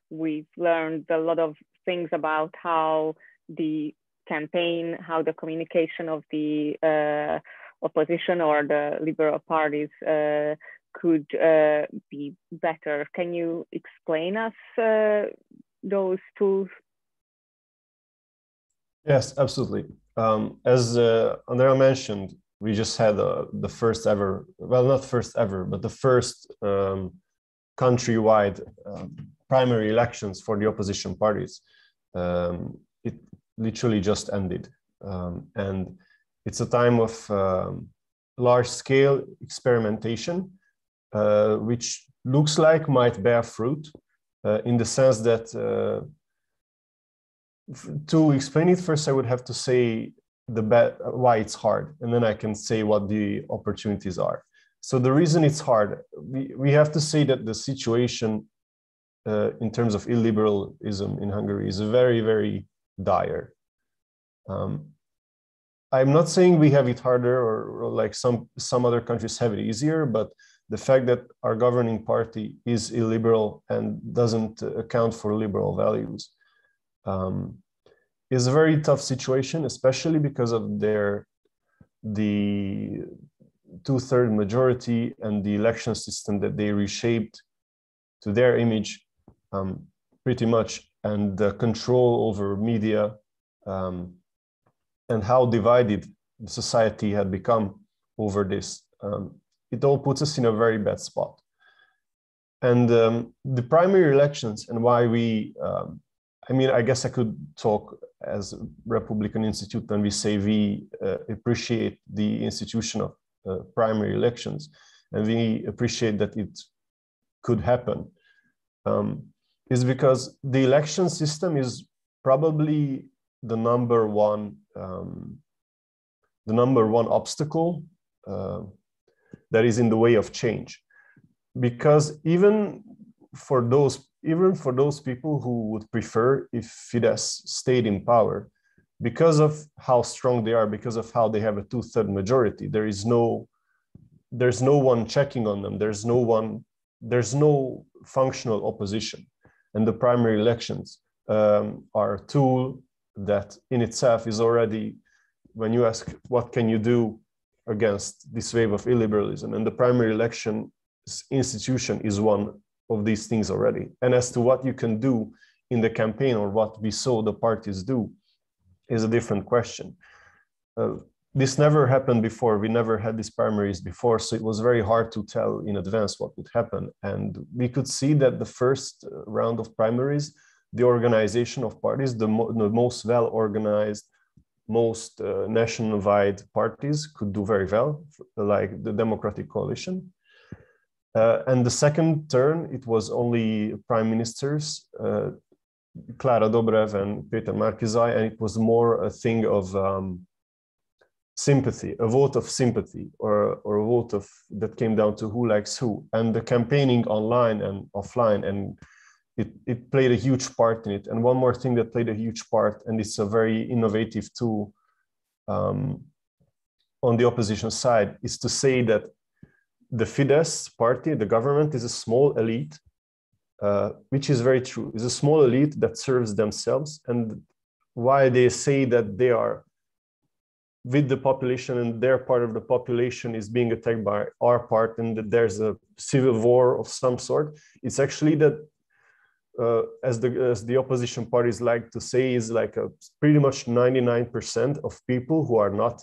we've learned a lot of things about how the campaign, how the communication of the opposition or the liberal parties could be better. Can you explain us those tools? Yes, absolutely. As Andrea mentioned, we just had the first ever, well, not first ever, but the first countrywide primary elections for the opposition parties. It literally just ended. And it's a time of large-scale experimentation, which looks like might bear fruit in the sense that to explain it first, I would have to say why it's hard, and then I can say what the opportunities are. So the reason it's hard, we have to say that the situation in terms of illiberalism in Hungary is very, very dire. I'm not saying we have it harder or like some other countries have it easier, but the fact that our governing party is illiberal and doesn't account for liberal values is a very tough situation, especially because of the 2/3 majority and the election system that they reshaped to their image pretty much, and the control over media and how divided the society had become over this. It all puts us in a very bad spot. And the primary elections and why we, I mean, I guess I could talk as Republikon Institute when we say we appreciate the institution of primary elections, and we appreciate that it could happen, is because the election system is probably the number one obstacle that is in the way of change. Because even for those people who would prefer if Fidesz stayed in power, because of how strong they are, because of how they have a 2/3 majority, there's no one checking on them. There's no functional opposition. And the primary elections are a tool that in itself is already, when you ask what can you do against this wave of illiberalism, and the primary election institution is one of these things already. And as to what you can do in the campaign or what we saw the parties do is a different question. this never happened before. We never had these primaries before, so it was very hard to tell in advance what would happen. And we could see that the first round of primaries, the organization of parties, the most well-organized, most national-wide parties could do very well, like the Democratic Coalition. And the second turn, it was only prime ministers, Klára Dobrev and Péter Márki-Zay, and it was more a thing of sympathy, a vote of sympathy, or a vote of that came down to who likes who. And the campaigning online and offline, and it played a huge part in it. And one more thing that played a huge part, and it's a very innovative tool on the opposition side, is to say that the Fidesz party, the government, is a small elite, which is very true. It's a small elite that serves themselves. And why they say that they are with the population and their part of the population is being attacked by our part and that there's a civil war of some sort, it's actually that, as the opposition parties like to say, is like pretty much 99% of people who are not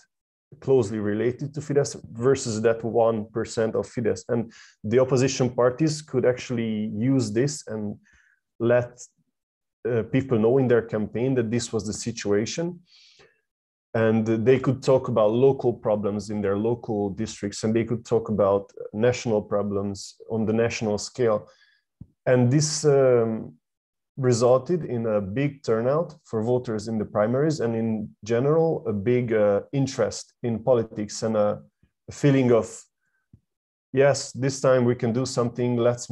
closely related to Fidesz versus that 1% of Fidesz. And the opposition parties could actually use this and let people know in their campaign that this was the situation. And they could talk about local problems in their local districts, and they could talk about national problems on the national scale. And this resulted in a big turnout for voters in the primaries, and in general, a big interest in politics and a feeling of, yes, this time we can do something. Let's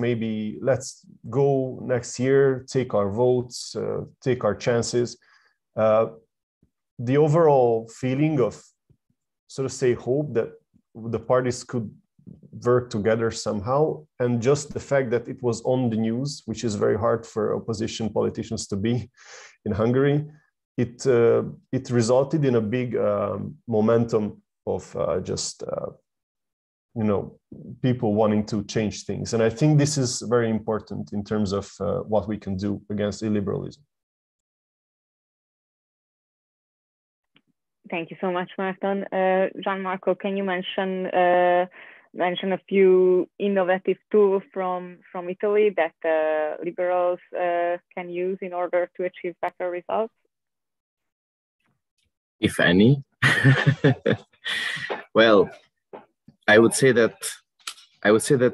go next year, take our votes, take our chances. The overall feeling of, so to say, hope that the parties could work together somehow, and just the fact that it was on the news, which is very hard for opposition politicians to be in Hungary, it resulted in a big momentum of people wanting to change things. And I think this is very important in terms of what we can do against illiberalism. Thank you so much, Márton. Gianmarco, can you mention a few innovative tools from Italy that liberals can use in order to achieve better results? If any. Well, I would say that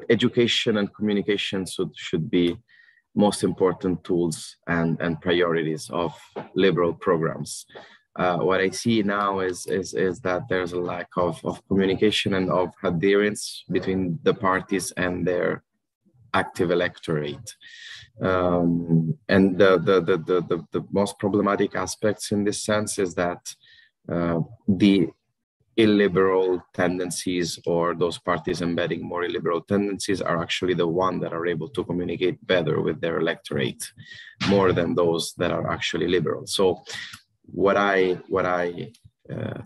education and communication should be most important tools and priorities of liberal programs. What I see now is that there's a lack of communication and of adherence between the parties and their active electorate. And the most problematic aspects in this sense is that the illiberal tendencies, or those parties embedding more illiberal tendencies, are actually the ones that are able to communicate better with their electorate, more than those that are actually liberal. So what I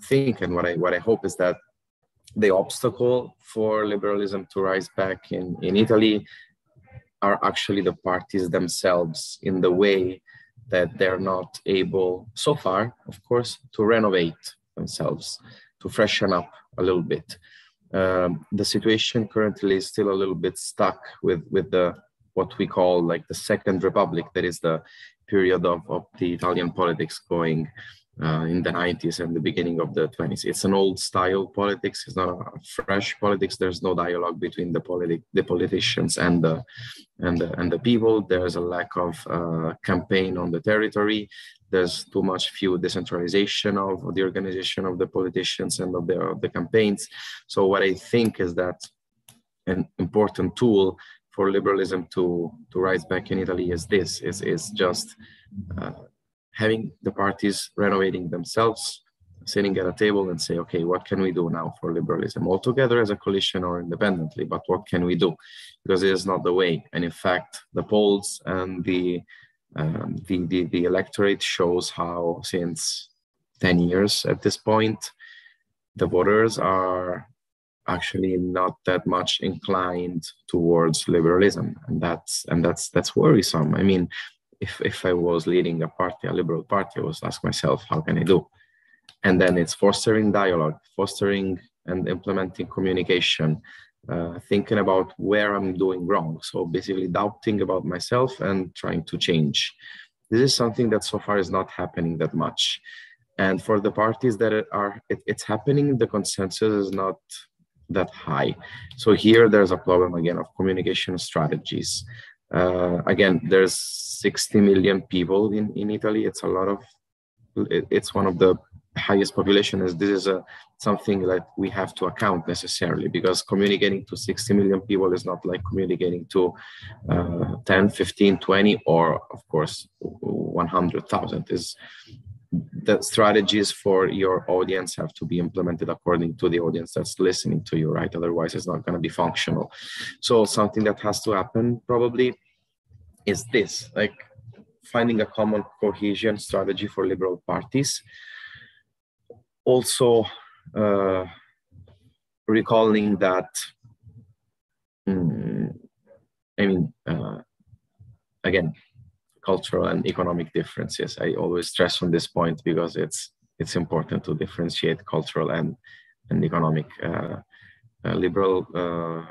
think and what I hope is that the obstacle for liberalism to rise back in Italy are actually the parties themselves, in the way that they're not able, so far, of course, to renovate themselves, to freshen up a little bit. The situation currently is still a little bit stuck with the what we call like the Second Republic, that is the period of the Italian politics going in the 90s and the beginning of the 20s. It's an old style politics. It's not a fresh politics. There's no dialogue between the politicians and the people. There's a lack of campaign on the territory. There's few decentralization of the organization of the politicians and of the campaigns. So what I think is that an important tool for liberalism to rise back in Italy is just having the parties renovating themselves, sitting at a table and say, okay, what can we do now for liberalism, all together as a coalition or independently, but what can we do? Because it is not the way. And in fact, the polls and the electorate shows how since 10 years at this point, the voters are actually not that much inclined towards liberalism, and that's worrisome. I mean, if I was leading a party, a liberal party, I would ask myself, how can I do? And then it's fostering dialogue, fostering and implementing communication, thinking about where I'm doing wrong. So basically doubting about myself and trying to change. This is something that so far is not happening that much. And for the parties that it's happening, the consensus is not that high. So here there's a problem again of communication strategies. Again, there's 60 million people in Italy. It's a lot of, it's one of the highest population. This is something that we have to account necessarily, because communicating to 60 million people is not like communicating to 10, 15, 20, or of course 100,000. Is the strategies for your audience have to be implemented according to the audience that's listening to you, right? Otherwise it's not going to be functional. So something that has to happen probably is this, like finding a common cohesion strategy for liberal parties. Also recalling that, again, cultural and economic differences. I always stress on this point because it's important to differentiate cultural and economic liberalism.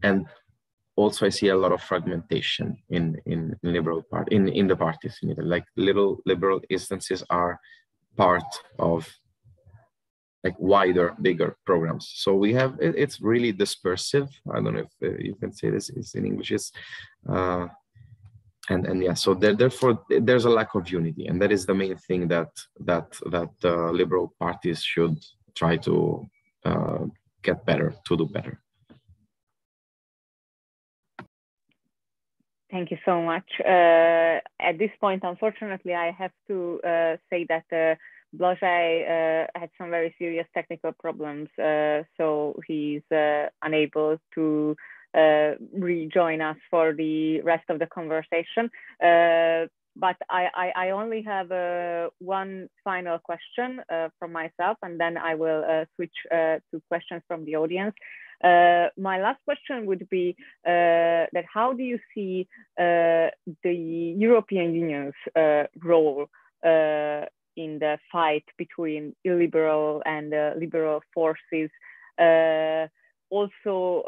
And also I see a lot of fragmentation in liberal part in the parties in Italy. Like little liberal instances are part of like wider, bigger programs. So we have, it's really dispersive. I don't know if you can say this is in English. And yeah, so therefore there's a lack of unity, and that is the main thing that liberal parties should try to get better, to do better. Thank you so much. At this point, unfortunately, I have to say that Blazej had some very serious technical problems, so he's unable to rejoin us for the rest of the conversation. But I only have one final question from myself, and then I will switch to questions from the audience. My last question would be that how do you see the European Union's role in the fight between illiberal and liberal forces? Also,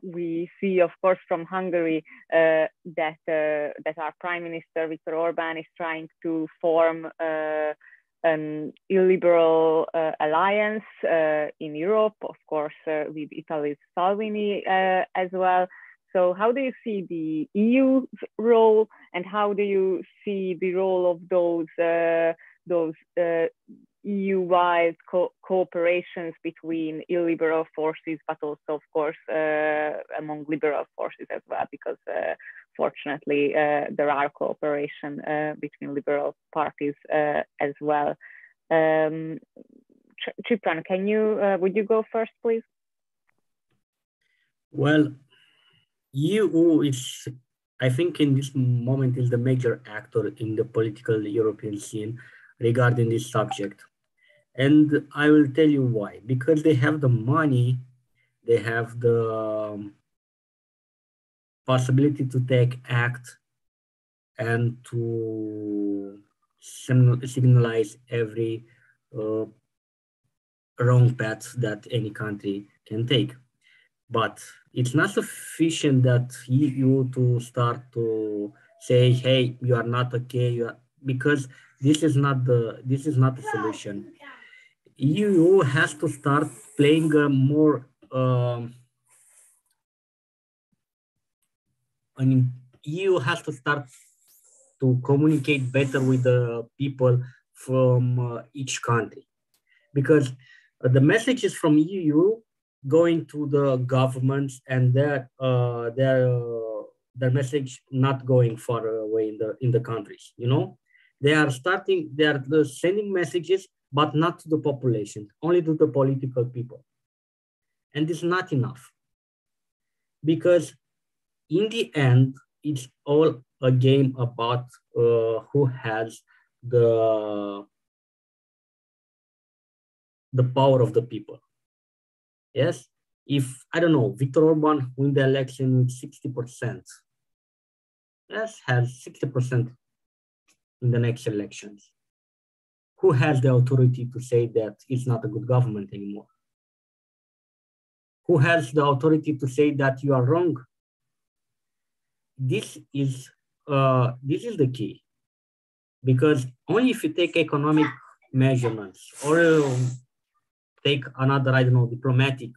we see, of course, from Hungary that our Prime Minister Viktor Orbán is trying to form an illiberal alliance in Europe, of course, with Italy's Salvini as well. So how do you see the EU's role, and how do you see the role of those EU-wide cooperations between illiberal forces, but also, of course, among liberal forces as well, because fortunately there are cooperation between liberal parties as well. Cyprian, can you would you go first, please? Well, EU is, I think, in this moment is the major actor in the political European scene regarding this subject. And I will tell you why. Because they have the money, they have the possibility to take act and to signalize every wrong path that any country can take. But it's not sufficient that EU to start to say, hey, you are not okay, because this is not the solution. EU has to start playing a more EU has to start to communicate better with the people from each country, because the messages from EU going to the governments, and their message not going far away in the countries. You know, they are sending messages, but not to the population, only to the political people, and it's not enough, because in the end, it's all a game about who has the power of the people. Yes, if, I don't know, Viktor Orbán win the election with 60%, yes, has 60% in the next elections. who has the authority to say that it's not a good government anymore? Who has the authority to say that you are wrong? This is the key, because only if you take economic measurements or take another, I don't know, diplomatic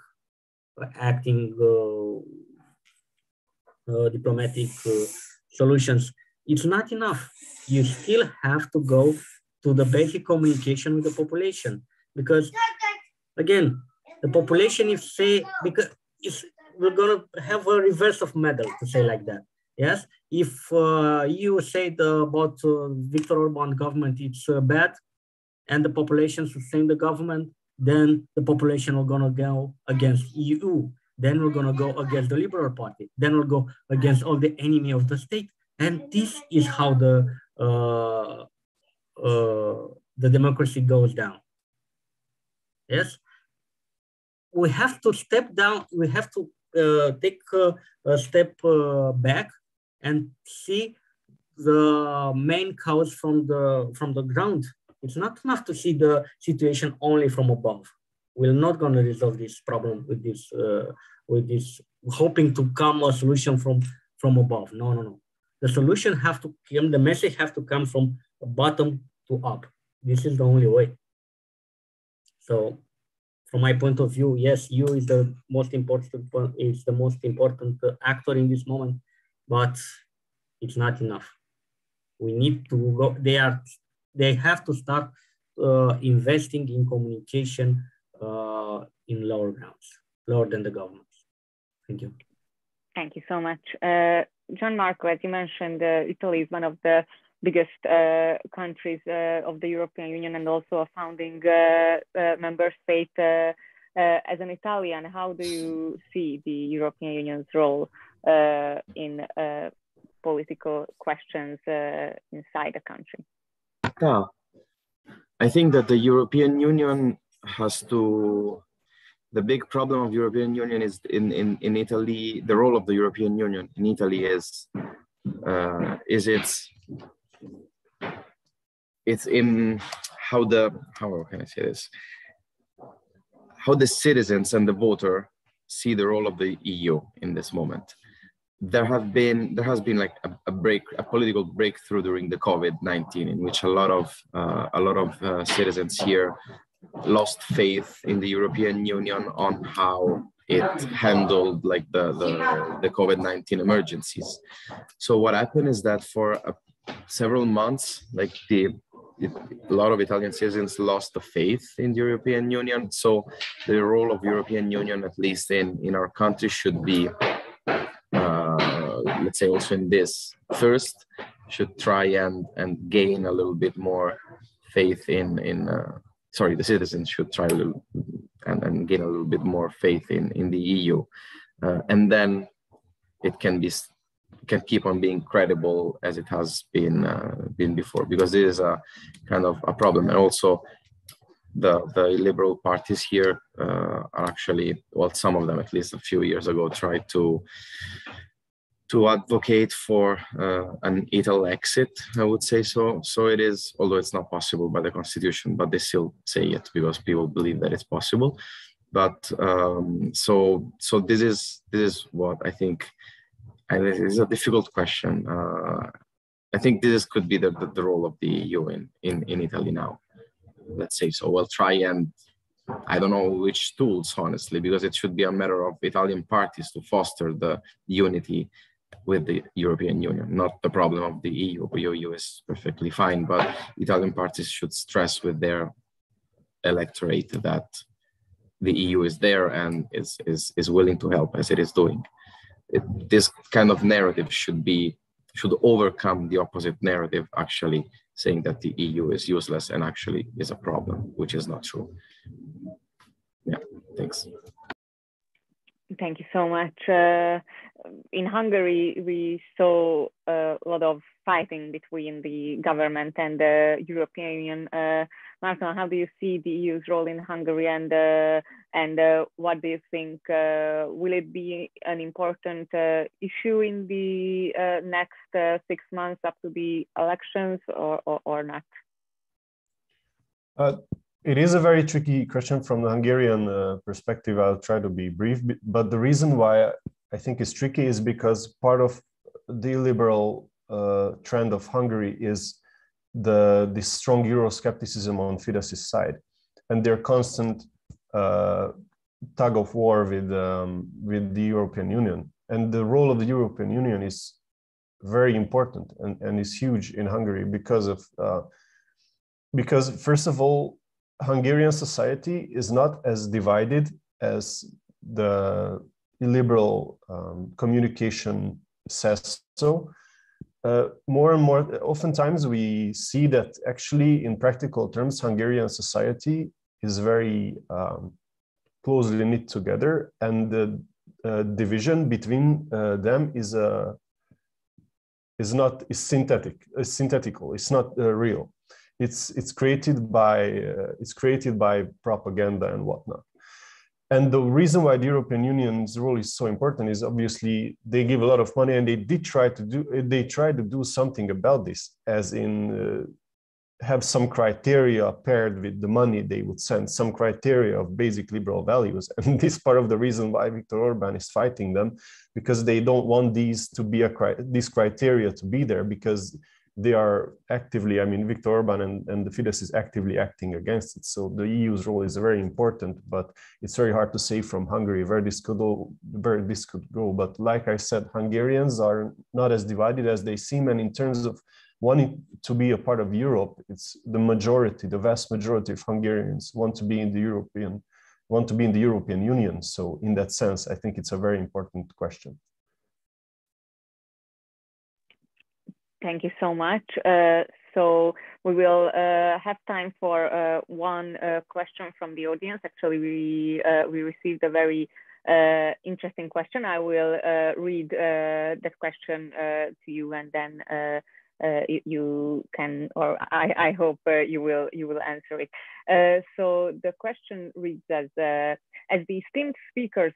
acting, diplomatic solutions, it's not enough. You still have to go to the basic communication with the population, because again, the population is say, because we're gonna have a reverse of medal, to say like that. Yes, if you say about Viktor Orban government, it's bad, and the population sustain the government, then the population will gonna go against EU. Then we're gonna go against the Liberal Party. Then we'll go against all the enemy of the state. And this is how the democracy goes down. Yes, we have to step down. We have to take a step back and see the main cause from the ground. It's not enough to see the situation only from above. We're not going to resolve this problem with this hoping to come a solution from above. No. The solution have to come. The message have to come from bottom to up. This is the only way. So, from my point of view, yes, EU is the most important. Is the most important actor in this moment, but it's not enough. We need to go. They have to start investing in communication in lower grounds, lower than the government. Thank you. Thank you so much. John Marco, as you mentioned, Italy is one of the biggest countries of the European Union and also a founding member state. As an Italian, how do you see the European Union's role in political questions inside the country? Yeah, I think that the European Union has to. The big problem of European Union is in Italy. The role of the European Union in Italy is it's in how can I say this? How the citizens and the voter see the role of the EU in this moment. There has been like a political breakthrough during the COVID-19, in which a lot of citizens here lost faith in the European Union on how it handled like the COVID-19 emergencies. So what happened is that for several months, like a lot of Italian citizens lost the faith in the European Union. So the role of European Union, at least in our country, should be, let's say also in this, first should try and gain a little bit more faith the citizens should try a little and gain a little bit more faith in the EU, and then it can keep on being credible as it has been before, because this is a kind of a problem. And also the liberal parties here are actually, well, some of them at least a few years ago tried to advocate for an Italy exit, I would say so. So it is, although it's not possible by the constitution, but they still say it because people believe that it's possible. But so this is what I think, and it is a difficult question. I think this could be the role of the EU in Italy now. Let's say so. We'll try and, I don't know which tools, honestly, because it should be a matter of Italian parties to foster the unity with the European Union, not the problem of the EU. The EU is perfectly fine, but Italian parties should stress with their electorate that the EU is there and is willing to help, as it is doing. This kind of narrative should overcome the opposite narrative, actually saying that the EU is useless and actually is a problem, which is not true. Yeah, thanks. Thank you so much. In Hungary, we saw a lot of fighting between the government and the European Union. Martin, how do you see the EU's role in Hungary, and what do you think? Will it be an important issue in the next 6 months up to the elections, or not? It is a very tricky question from the Hungarian perspective. I'll try to be brief, but the reason why I think it's tricky is because part of the illiberal trend of Hungary is this strong Euroscepticism on Fidesz's side, and their constant tug of war with the European Union. And the role of the European Union is very important and is huge in Hungary because first of all, Hungarian society is not as divided as the illiberal communication says so. More and more, oftentimes we see that actually in practical terms, Hungarian society is very closely knit together, and the division between them is synthetical. It's not real. It's created by propaganda and whatnot. And the reason why the European Union's role is so important is obviously they give a lot of money, and they try to do something about this, as in have some criteria paired with the money they would send, some criteria of basic liberal values. And this is part of the reason why Viktor Orban is fighting them, because they don't want these criteria to be there, because they are actively, I mean, Viktor Orban and the Fidesz is actively acting against it. So the EU's role is very important, but it's very hard to say from Hungary where this could go. But like I said, Hungarians are not as divided as they seem. And in terms of wanting to be a part of Europe, it's the vast majority of Hungarians want to be in the European Union. So in that sense, I think it's a very important question. Thank you so much. So we will have time for one question from the audience. Actually, we received a very interesting question. I will read that question to you, and then you can, or I hope you will answer it. So the question reads as the esteemed speakers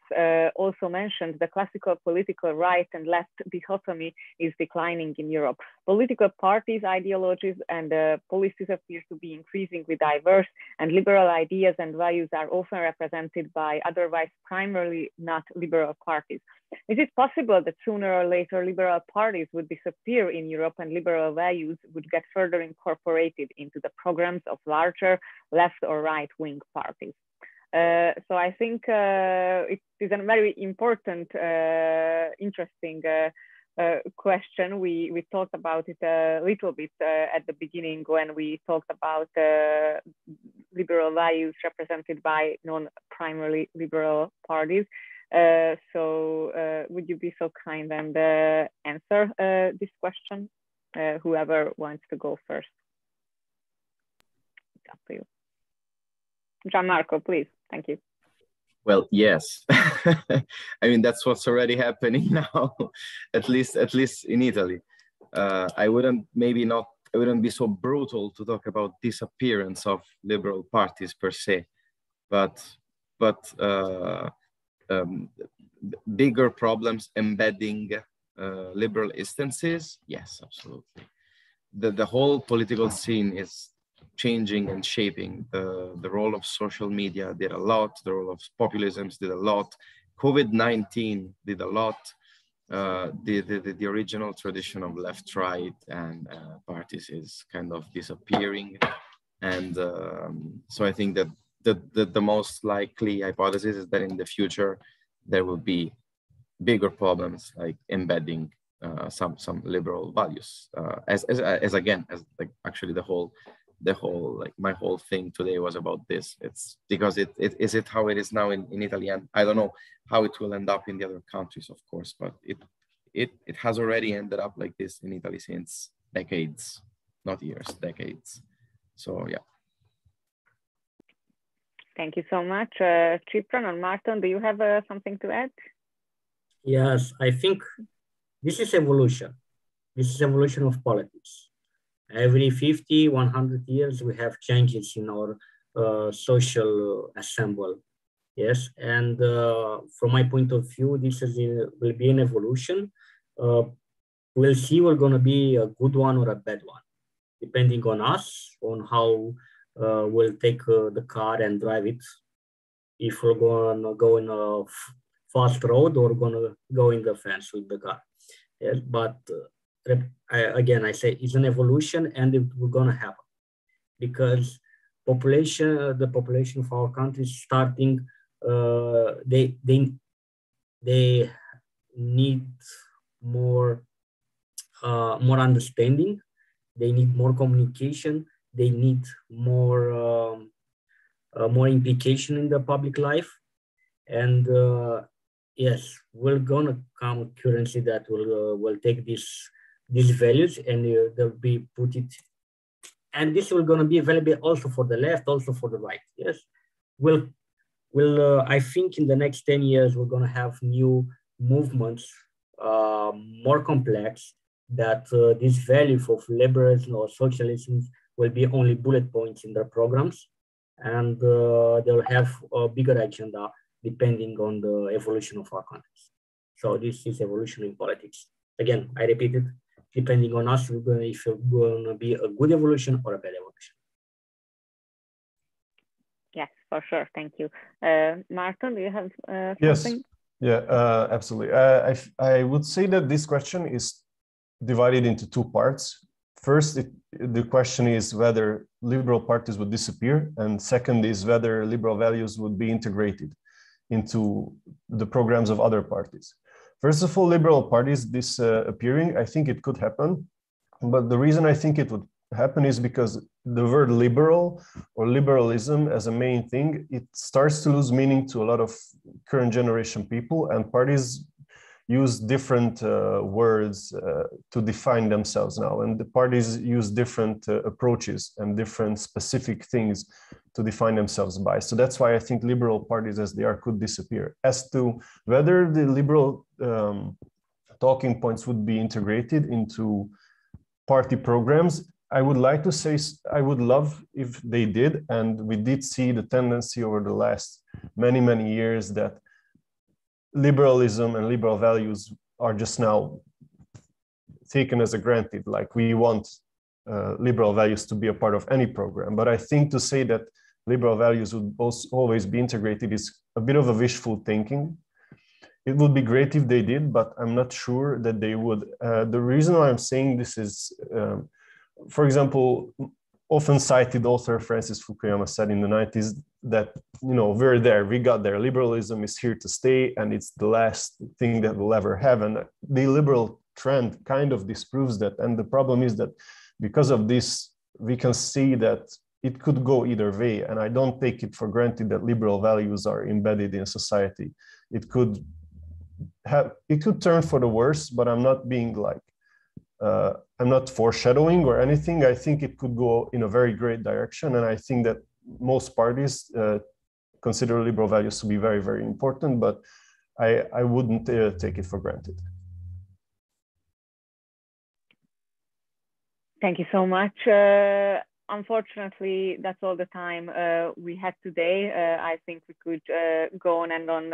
also mentioned, the classical political right and left dichotomy is declining in Europe. Political parties, ideologies, and policies appear to be increasingly diverse, and liberal ideas and values are often represented by otherwise primarily not liberal parties. Is it possible that sooner or later liberal parties would disappear in Europe and liberal values would get further incorporated into the programs of larger left or right-wing parties? So I think it is a very important, interesting question. We talked about it a little bit at the beginning when we talked about liberal values represented by non-primarily liberal parties. So would you be so kind and answer this question? Whoever wants to go first. It's up to you. Gianmarco, please. Thank you. Well, yes. I mean, that's what's already happening now, at least in Italy. I wouldn't be so brutal to talk about disappearance of liberal parties per se, but bigger problems embedding liberal instances, yes, absolutely. The whole political scene is changing and shaping. The role of social media did a lot. The role of populisms did a lot. COVID-19 did a lot. The original tradition of left, right, and parties is kind of disappearing. And so I think that the most likely hypothesis is that in the future there will be bigger problems like embedding some liberal values. As like actually the whole like my whole thing today was about this. It's because is it how it is now in Italy, and I don't know how it will end up in the other countries, of course, but it has already ended up like this in Italy since decades, not years, decades. So yeah. Thank you so much. Cyprian or Martin, do you have something to add? Yes, I think this is evolution. This is evolution of politics. Every 50, 100 years, we have changes in our social assembly. Yes, and from my point of view, this will be an evolution. We'll see we're going to be a good one or a bad one, depending on us, on how will take the car and drive it. If we're gonna go in a fast road or gonna go in the fence with the car. Yes, but again, I say it's an evolution and it will gonna happen because the population of our country is starting. They need more understanding. They need more communication. They need more implication in the public life. And yes, we're gonna come currency that will take these values and they'll be put it, and this will gonna be available also for the left, also for the right. Yes, I think in the next 10 years we're gonna have new movements, more complex, that these values of liberalism or socialism will be only bullet points in their programs, and they'll have a bigger agenda depending on the evolution of our countries. So this is evolution in politics. Again, I repeat it, depending on us, if it's going to be a good evolution or a bad evolution. Yes, for sure. Thank you. Martin, do you have something? Yes, yeah, absolutely. I would say that this question is divided into two parts. First, the question is whether liberal parties would disappear, and second is whether liberal values would be integrated into the programs of other parties. First of all, liberal parties disappearing, I think it could happen, but the reason I think it would happen is because the word liberal or liberalism as a main thing, it starts to lose meaning to a lot of current generation people, and parties use different words to define themselves now, and the parties use different approaches and different specific things to define themselves by. So that's why I think liberal parties as they are could disappear. As to whether the liberal talking points would be integrated into party programs, I would like to say, I would love if they did, and we did see the tendency over the last many years that liberalism and liberal values are just now taken as a granted, like we want liberal values to be a part of any program. But I think to say that liberal values would always be integrated is a bit of a wishful thinking. It would be great if they did, but I'm not sure that they would. The reason why I'm saying this is, for example, often cited author Francis Fukuyama said in the 90s that, you know, we're there, we got there, liberalism is here to stay, and it's the last thing that we'll ever have. And the liberal trend kind of disproves that. And the problem is that because of this, we can see that it could go either way. And I don't take it for granted that liberal values are embedded in society. It could turn for the worse, but I'm not being like, I'm not foreshadowing or anything. I think it could go in a very great direction. And I think that most parties consider liberal values to be very important, but I wouldn't take it for granted. Thank you so much. Unfortunately, that's all the time we had today. I think we could go on and on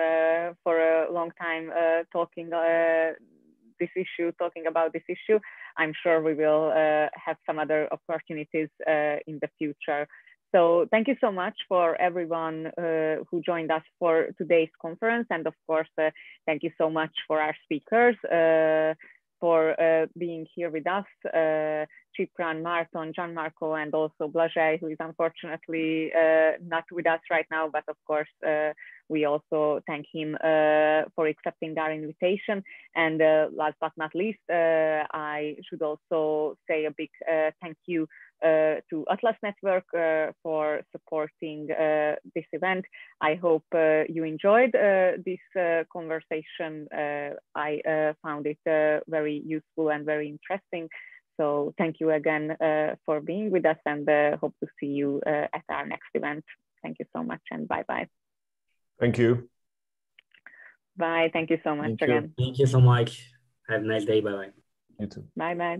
for a long time talking about this issue. I'm sure we will have some other opportunities in the future. So thank you so much for everyone who joined us for today's conference. And of course, thank you so much for our speakers for being here with us, Cipran, Marton, Gianmarco, and also Blazej, who is unfortunately not with us right now, but of course, we also thank him for accepting our invitation. And last but not least, I should also say a big thank you to Atlas Network for supporting this event. I hope you enjoyed this conversation. I found it very useful and very interesting. So thank you again for being with us, and hope to see you at our next event. Thank you so much, and bye-bye. Thank you. Bye. Thank you so much again. Thank you so much. Have a nice day. Bye-bye. You too. Bye-bye.